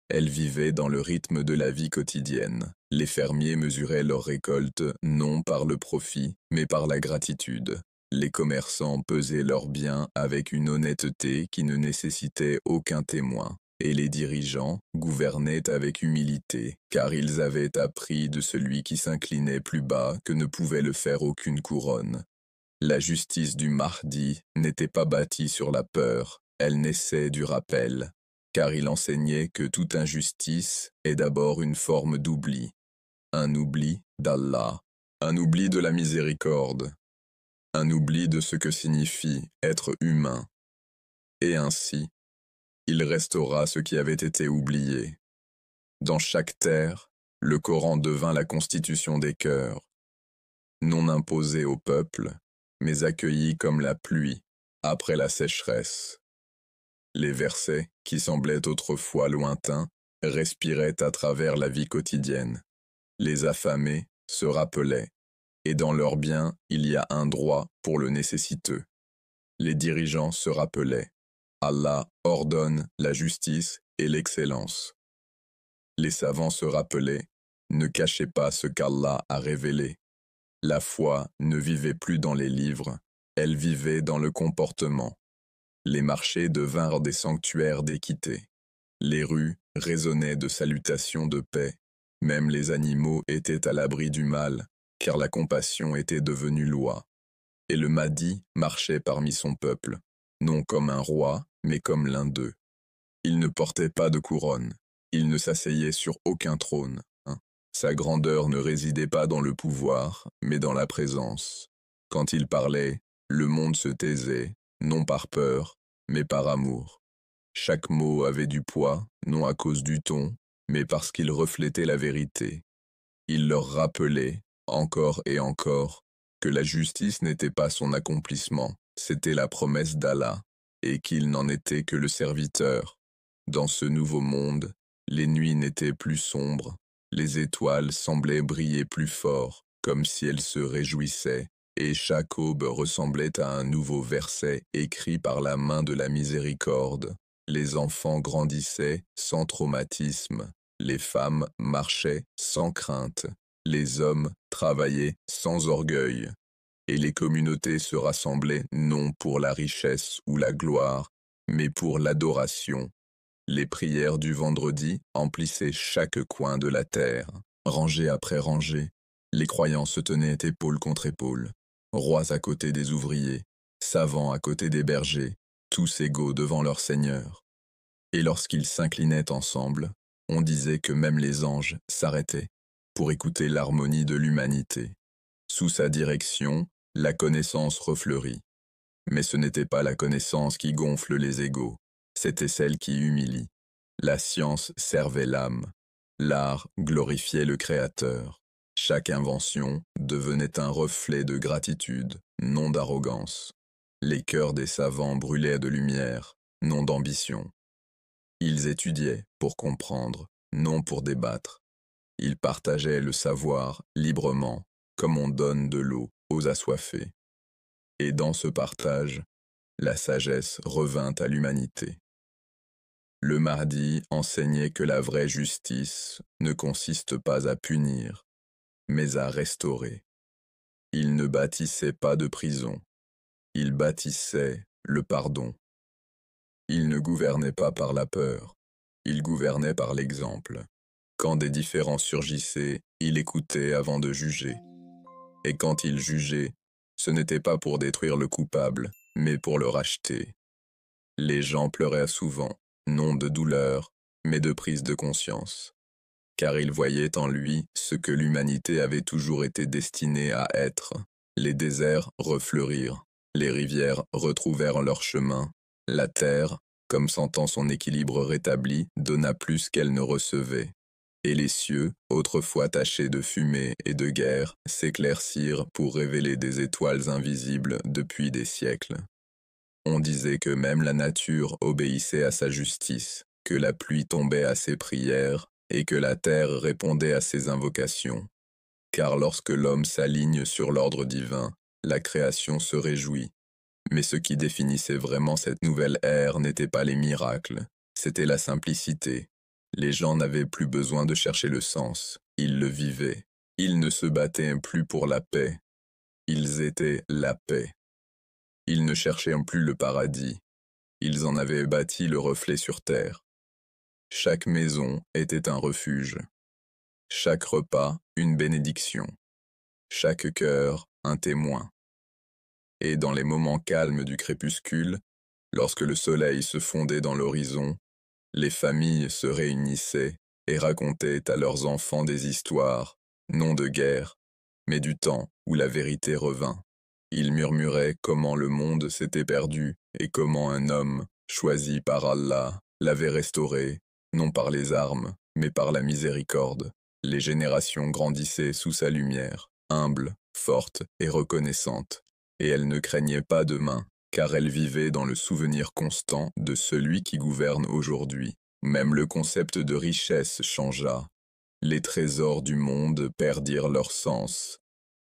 Elle vivait dans le rythme de la vie quotidienne. Les fermiers mesuraient leurs récoltes non par le profit, mais par la gratitude. Les commerçants pesaient leurs biens avec une honnêteté qui ne nécessitait aucun témoin. Et les dirigeants gouvernaient avec humilité, car ils avaient appris de celui qui s'inclinait plus bas que ne pouvait le faire aucune couronne. La justice du Mahdi n'était pas bâtie sur la peur, elle naissait du rappel, car il enseignait que toute injustice est d'abord une forme d'oubli, un oubli d'Allah, un oubli de la miséricorde, un oubli de ce que signifie être humain. Et ainsi, il restaura ce qui avait été oublié. Dans chaque terre, le Coran devint la constitution des cœurs. non imposée au peuple, mais accueillie comme la pluie après la sécheresse. Les versets, qui semblaient autrefois lointains, respiraient à travers la vie quotidienne. Les affamés se rappelaient, et dans leurs biens, il y a un droit pour le nécessiteux. Les dirigeants se rappelaient. Allah ordonne la justice et l'excellence. Les savants se rappelaient. Ne cachez pas ce qu'Allah a révélé. La foi ne vivait plus dans les livres, elle vivait dans le comportement. Les marchés devinrent des sanctuaires d'équité. Les rues résonnaient de salutations de paix. Même les animaux étaient à l'abri du mal, car la compassion était devenue loi. Et le Mahdi marchait parmi son peuple, non comme un roi, mais comme l'un d'eux. Il ne portait pas de couronne, il ne s'asseyait sur aucun trône. Sa grandeur ne résidait pas dans le pouvoir, mais dans la présence. Quand il parlait, le monde se taisait, non par peur, mais par amour. Chaque mot avait du poids, non à cause du ton, mais parce qu'il reflétait la vérité. Il leur rappelait, encore et encore, que la justice n'était pas son accomplissement, c'était la promesse d'Allah, et qu'il n'en était que le serviteur. Dans ce nouveau monde, les nuits n'étaient plus sombres, les étoiles semblaient briller plus fort, comme si elles se réjouissaient, et chaque aube ressemblait à un nouveau verset écrit par la main de la miséricorde. Les enfants grandissaient sans traumatisme, les femmes marchaient sans crainte, les hommes travaillaient sans orgueil, et les communautés se rassemblaient non pour la richesse ou la gloire, mais pour l'adoration. Les prières du vendredi emplissaient chaque coin de la terre. Rangée après rangée, les croyants se tenaient épaule contre épaule, rois à côté des ouvriers, savants à côté des bergers, tous égaux devant leur Seigneur. Et lorsqu'ils s'inclinaient ensemble, on disait que même les anges s'arrêtaient pour écouter l'harmonie de l'humanité. Sous sa direction, la connaissance refleurit. Mais ce n'était pas la connaissance qui gonfle les égaux, c'était celle qui humilie. La science servait l'âme. L'art glorifiait le Créateur. Chaque invention devenait un reflet de gratitude, non d'arrogance. Les cœurs des savants brûlaient de lumière, non d'ambition. Ils étudiaient pour comprendre, non pour débattre. Ils partageaient le savoir librement, comme on donne de l'eau aux assoiffés. Et dans ce partage, la sagesse revint à l'humanité. Le Mahdi enseignait que la vraie justice ne consiste pas à punir, mais à restaurer. Il ne bâtissait pas de prison, il bâtissait le pardon. Il ne gouvernait pas par la peur, il gouvernait par l'exemple. Quand des différends surgissaient, il écoutait avant de juger. Et quand il jugeait, ce n'était pas pour détruire le coupable, mais pour le racheter. Les gens pleuraient souvent, non de douleur, mais de prise de conscience. Car ils voyaient en lui ce que l'humanité avait toujours été destinée à être. Les déserts refleurirent, les rivières retrouvèrent leur chemin, la terre, comme sentant son équilibre rétabli, donna plus qu'elle ne recevait. Et les cieux, autrefois tachés de fumée et de guerre, s'éclaircirent pour révéler des étoiles invisibles depuis des siècles. On disait que même la nature obéissait à sa justice, que la pluie tombait à ses prières et que la terre répondait à ses invocations. Car lorsque l'homme s'aligne sur l'ordre divin, la création se réjouit. Mais ce qui définissait vraiment cette nouvelle ère n'était pas les miracles, c'était la simplicité. Les gens n'avaient plus besoin de chercher le sens, ils le vivaient. Ils ne se battaient plus pour la paix, ils étaient la paix. Ils ne cherchaient plus le paradis, ils en avaient bâti le reflet sur terre. Chaque maison était un refuge, chaque repas une bénédiction, chaque cœur un témoin. Et dans les moments calmes du crépuscule, lorsque le soleil se fondait dans l'horizon, les familles se réunissaient et racontaient à leurs enfants des histoires, non de guerre, mais du temps où la vérité revint. Ils murmuraient comment le monde s'était perdu et comment un homme, choisi par Allah, l'avait restauré, non par les armes, mais par la miséricorde. Les générations grandissaient sous sa lumière, humbles, forte et reconnaissante, et elle ne craignait pas demain, car elle vivait dans le souvenir constant de celui qui gouverne aujourd'hui. Même le concept de richesse changea. Les trésors du monde perdirent leur sens.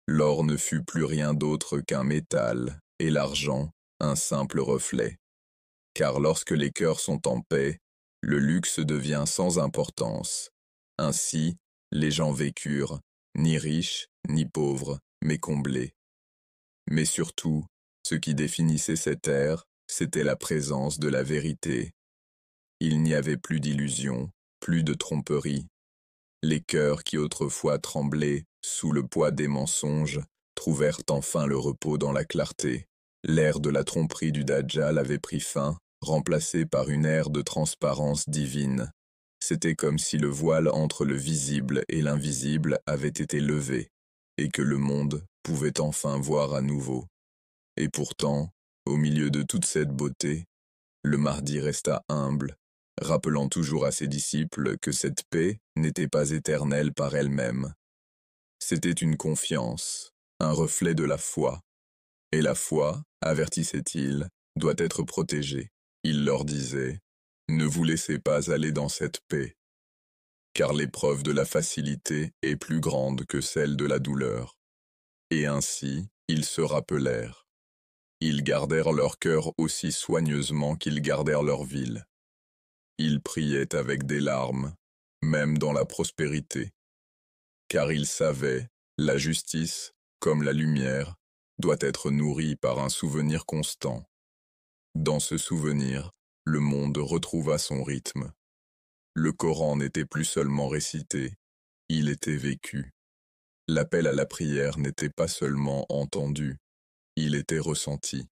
L'or ne fut plus rien d'autre qu'un métal, et l'argent, un simple reflet. Car lorsque les cœurs sont en paix, le luxe devient sans importance. Ainsi, les gens vécurent, ni riches, ni pauvres, mais comblés. Mais surtout, ce qui définissait cette ère, c'était la présence de la vérité. Il n'y avait plus d'illusions, plus de tromperies. Les cœurs qui autrefois tremblaient sous le poids des mensonges trouvèrent enfin le repos dans la clarté. L'ère de la tromperie du Dajjal avait pris fin, remplacée par une ère de transparence divine. C'était comme si le voile entre le visible et l'invisible avait été levé, et que le monde pouvait enfin voir à nouveau. Et pourtant, au milieu de toute cette beauté, le Mahdi resta humble, rappelant toujours à ses disciples que cette paix n'était pas éternelle par elle-même. C'était une confiance, un reflet de la foi. Et la foi, avertissait-il, doit être protégée. Il leur disait, « Ne vous laissez pas aller dans cette paix, car l'épreuve de la facilité est plus grande que celle de la douleur. » Et ainsi, ils se rappelèrent. Ils gardèrent leur cœur aussi soigneusement qu'ils gardèrent leur ville. Ils priaient avec des larmes, même dans la prospérité, car ils savaient, la justice, comme la lumière, doit être nourrie par un souvenir constant. Dans ce souvenir, le monde retrouva son rythme. Le Coran n'était plus seulement récité, il était vécu. L'appel à la prière n'était pas seulement entendu, il était ressenti.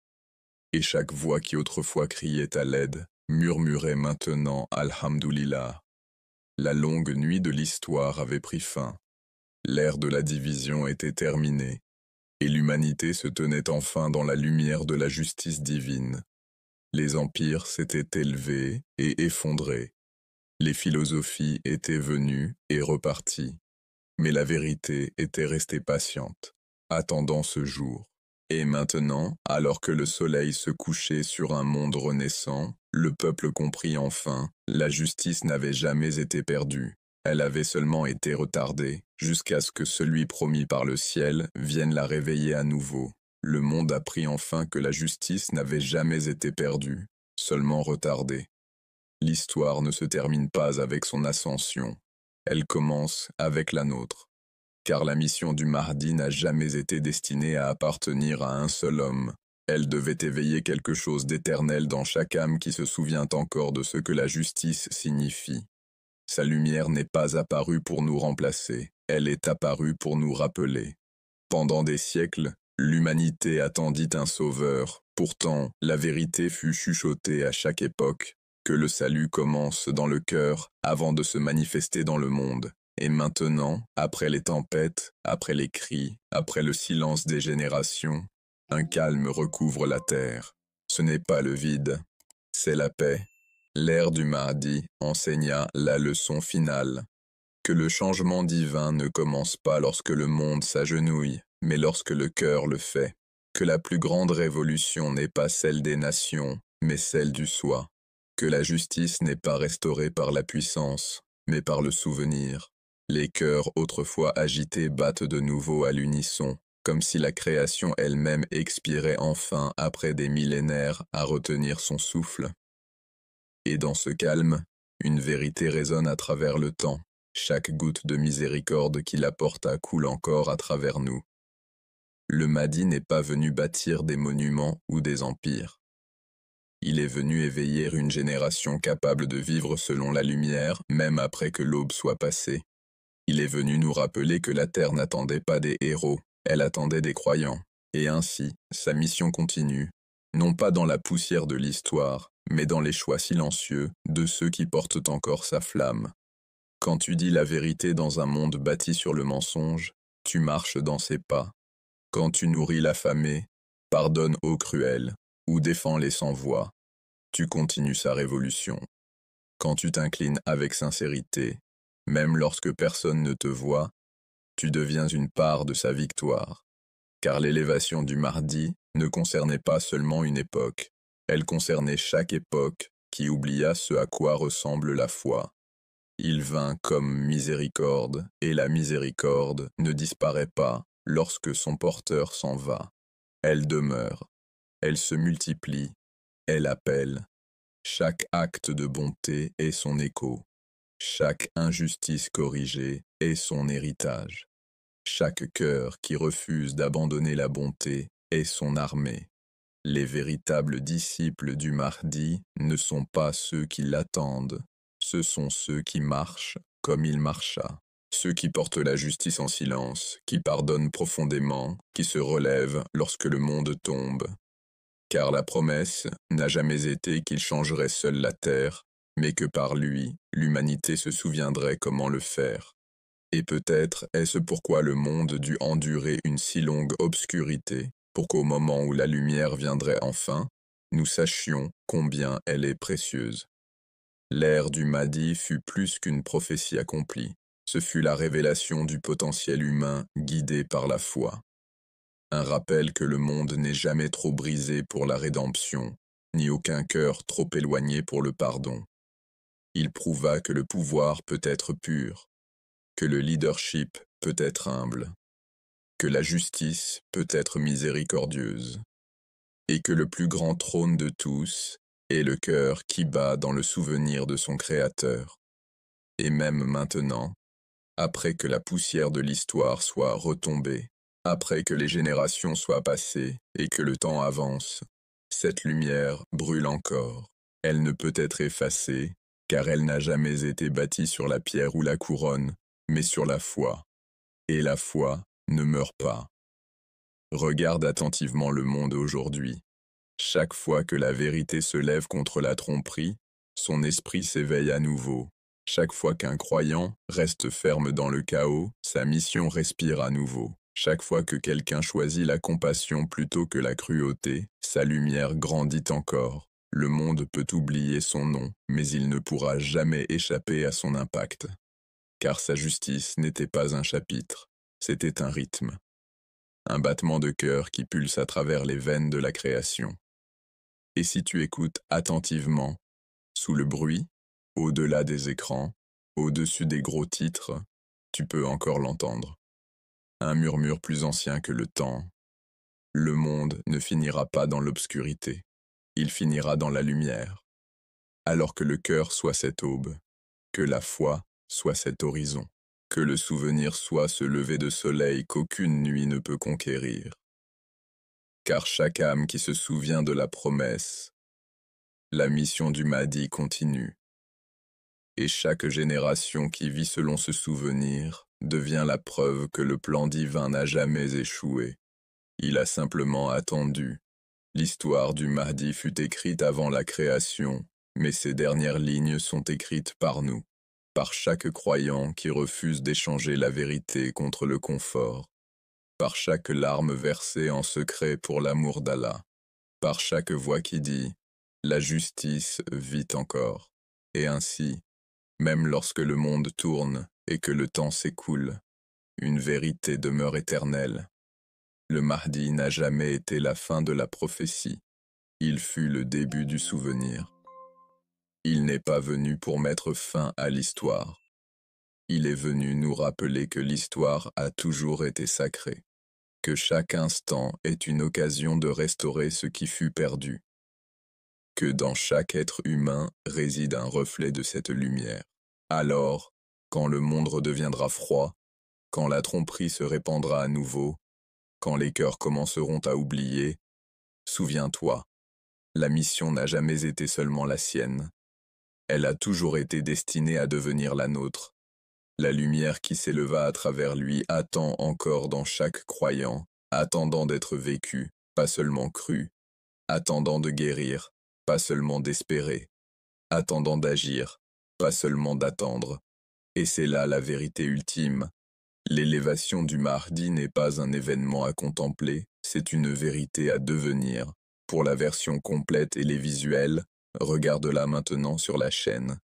Et chaque voix qui autrefois criait à l'aide, murmurait maintenant Alhamdulillah. La longue nuit de l'histoire avait pris fin. L'ère de la division était terminée, et l'humanité se tenait enfin dans la lumière de la justice divine. Les empires s'étaient élevés et effondrés. Les philosophies étaient venues et reparties. Mais la vérité était restée patiente, attendant ce jour. Et maintenant, alors que le soleil se couchait sur un monde renaissant, le peuple comprit enfin, la justice n'avait jamais été perdue. Elle avait seulement été retardée, jusqu'à ce que celui promis par le ciel vienne la réveiller à nouveau. Le monde apprit enfin que la justice n'avait jamais été perdue, seulement retardée. L'histoire ne se termine pas avec son ascension, elle commence avec la nôtre. Car la mission du Mahdi n'a jamais été destinée à appartenir à un seul homme. Elle devait éveiller quelque chose d'éternel dans chaque âme qui se souvient encore de ce que la justice signifie. Sa lumière n'est pas apparue pour nous remplacer, elle est apparue pour nous rappeler. Pendant des siècles, l'humanité attendit un sauveur. Pourtant, la vérité fut chuchotée à chaque époque, que le salut commence dans le cœur avant de se manifester dans le monde. Et maintenant, après les tempêtes, après les cris, après le silence des générations, un calme recouvre la terre. Ce n'est pas le vide, c'est la paix. L'ère du Mahdi enseigna la leçon finale, que le changement divin ne commence pas lorsque le monde s'agenouille, mais lorsque le cœur le fait. Que la plus grande révolution n'est pas celle des nations, mais celle du soi. Que la justice n'est pas restaurée par la puissance, mais par le souvenir. Les cœurs autrefois agités battent de nouveau à l'unisson, comme si la création elle-même expirait enfin après des millénaires à retenir son souffle. Et dans ce calme, une vérité résonne à travers le temps. Chaque goutte de miséricorde qu'il apporta coule encore à travers nous. Le Mahdi n'est pas venu bâtir des monuments ou des empires. Il est venu éveiller une génération capable de vivre selon la lumière, même après que l'aube soit passée. Il est venu nous rappeler que la terre n'attendait pas des héros, elle attendait des croyants. Et ainsi, sa mission continue, non pas dans la poussière de l'histoire, mais dans les choix silencieux de ceux qui portent encore sa flamme. Quand tu dis la vérité dans un monde bâti sur le mensonge, tu marches dans ses pas. Quand tu nourris l'affamé, pardonnes aux cruels, ou défends les sans-voix, tu continues sa révolution. Quand tu t'inclines avec sincérité, même lorsque personne ne te voit, tu deviens une part de sa victoire. car l'élévation du Mahdi ne concernait pas seulement une époque, elle concernait chaque époque qui oublia ce à quoi ressemble la foi. Il vint comme miséricorde, et la miséricorde ne disparaît pas lorsque son porteur s'en va. Elle demeure, elle se multiplie, elle appelle. Chaque acte de bonté est son écho. Chaque injustice corrigée est son héritage. Chaque cœur qui refuse d'abandonner la bonté est son armée. Les véritables disciples du Mahdi ne sont pas ceux qui l'attendent, ce sont ceux qui marchent comme il marcha. Ceux qui portent la justice en silence, qui pardonnent profondément, qui se relèvent lorsque le monde tombe. Car la promesse n'a jamais été qu'il changerait seul la terre, mais que par lui, l'humanité se souviendrait comment le faire. Et peut-être est-ce pourquoi le monde dut endurer une si longue obscurité, pour qu'au moment où la lumière viendrait enfin, nous sachions combien elle est précieuse. L'ère du Mahdi fut plus qu'une prophétie accomplie, ce fut la révélation du potentiel humain guidé par la foi. Un rappel que le monde n'est jamais trop brisé pour la rédemption, ni aucun cœur trop éloigné pour le pardon. Il prouva que le pouvoir peut être pur, que le leadership peut être humble, que la justice peut être miséricordieuse, et que le plus grand trône de tous est le cœur qui bat dans le souvenir de son Créateur. Et même maintenant, après que la poussière de l'histoire soit retombée, après que les générations soient passées et que le temps avance, cette lumière brûle encore. Elle ne peut être effacée, car elle n'a jamais été bâtie sur la pierre ou la couronne, mais sur la foi. Et la foi ne meurt pas. Regarde attentivement le monde aujourd'hui. Chaque fois que la vérité se lève contre la tromperie, son esprit s'éveille à nouveau. Chaque fois qu'un croyant reste ferme dans le chaos, sa mission respire à nouveau. Chaque fois que quelqu'un choisit la compassion plutôt que la cruauté, sa lumière grandit encore. Le monde peut oublier son nom, mais il ne pourra jamais échapper à son impact. Car sa justice n'était pas un chapitre, c'était un rythme. Un battement de cœur qui pulse à travers les veines de la création. Et si tu écoutes attentivement, sous le bruit, au-delà des écrans, au-dessus des gros titres, tu peux encore l'entendre. Un murmure plus ancien que le temps. Le monde ne finira pas dans l'obscurité, il finira dans la lumière. Alors que le cœur soit cette aube, que la foi soit cet horizon, que le souvenir soit ce lever de soleil qu'aucune nuit ne peut conquérir. Car chaque âme qui se souvient de la promesse, la mission du Mahdi continue. Et chaque génération qui vit selon ce souvenir devient la preuve que le plan divin n'a jamais échoué. Il a simplement attendu. L'histoire du Mahdi fut écrite avant la création, mais ces dernières lignes sont écrites par nous, par chaque croyant qui refuse d'échanger la vérité contre le confort, par chaque larme versée en secret pour l'amour d'Allah, par chaque voix qui dit « La justice vit encore ». Et ainsi, même lorsque le monde tourne et que le temps s'écoule, une vérité demeure éternelle. Le Mahdi n'a jamais été la fin de la prophétie, il fut le début du souvenir. Il n'est pas venu pour mettre fin à l'histoire. Il est venu nous rappeler que l'histoire a toujours été sacrée, que chaque instant est une occasion de restaurer ce qui fut perdu, que dans chaque être humain réside un reflet de cette lumière. Alors, quand le monde redeviendra froid, quand la tromperie se répandra à nouveau, quand les cœurs commenceront à oublier, souviens-toi, la mission n'a jamais été seulement la sienne. Elle a toujours été destinée à devenir la nôtre. La lumière qui s'éleva à travers lui attend encore dans chaque croyant, attendant d'être vécu, pas seulement cru, attendant de guérir, pas seulement d'espérer, attendant d'agir, pas seulement d'attendre. Et c'est là la vérité ultime. L'élévation du Mahdi n'est pas un événement à contempler, c'est une vérité à devenir. Pour la version complète et les visuels, regarde-la maintenant sur la chaîne.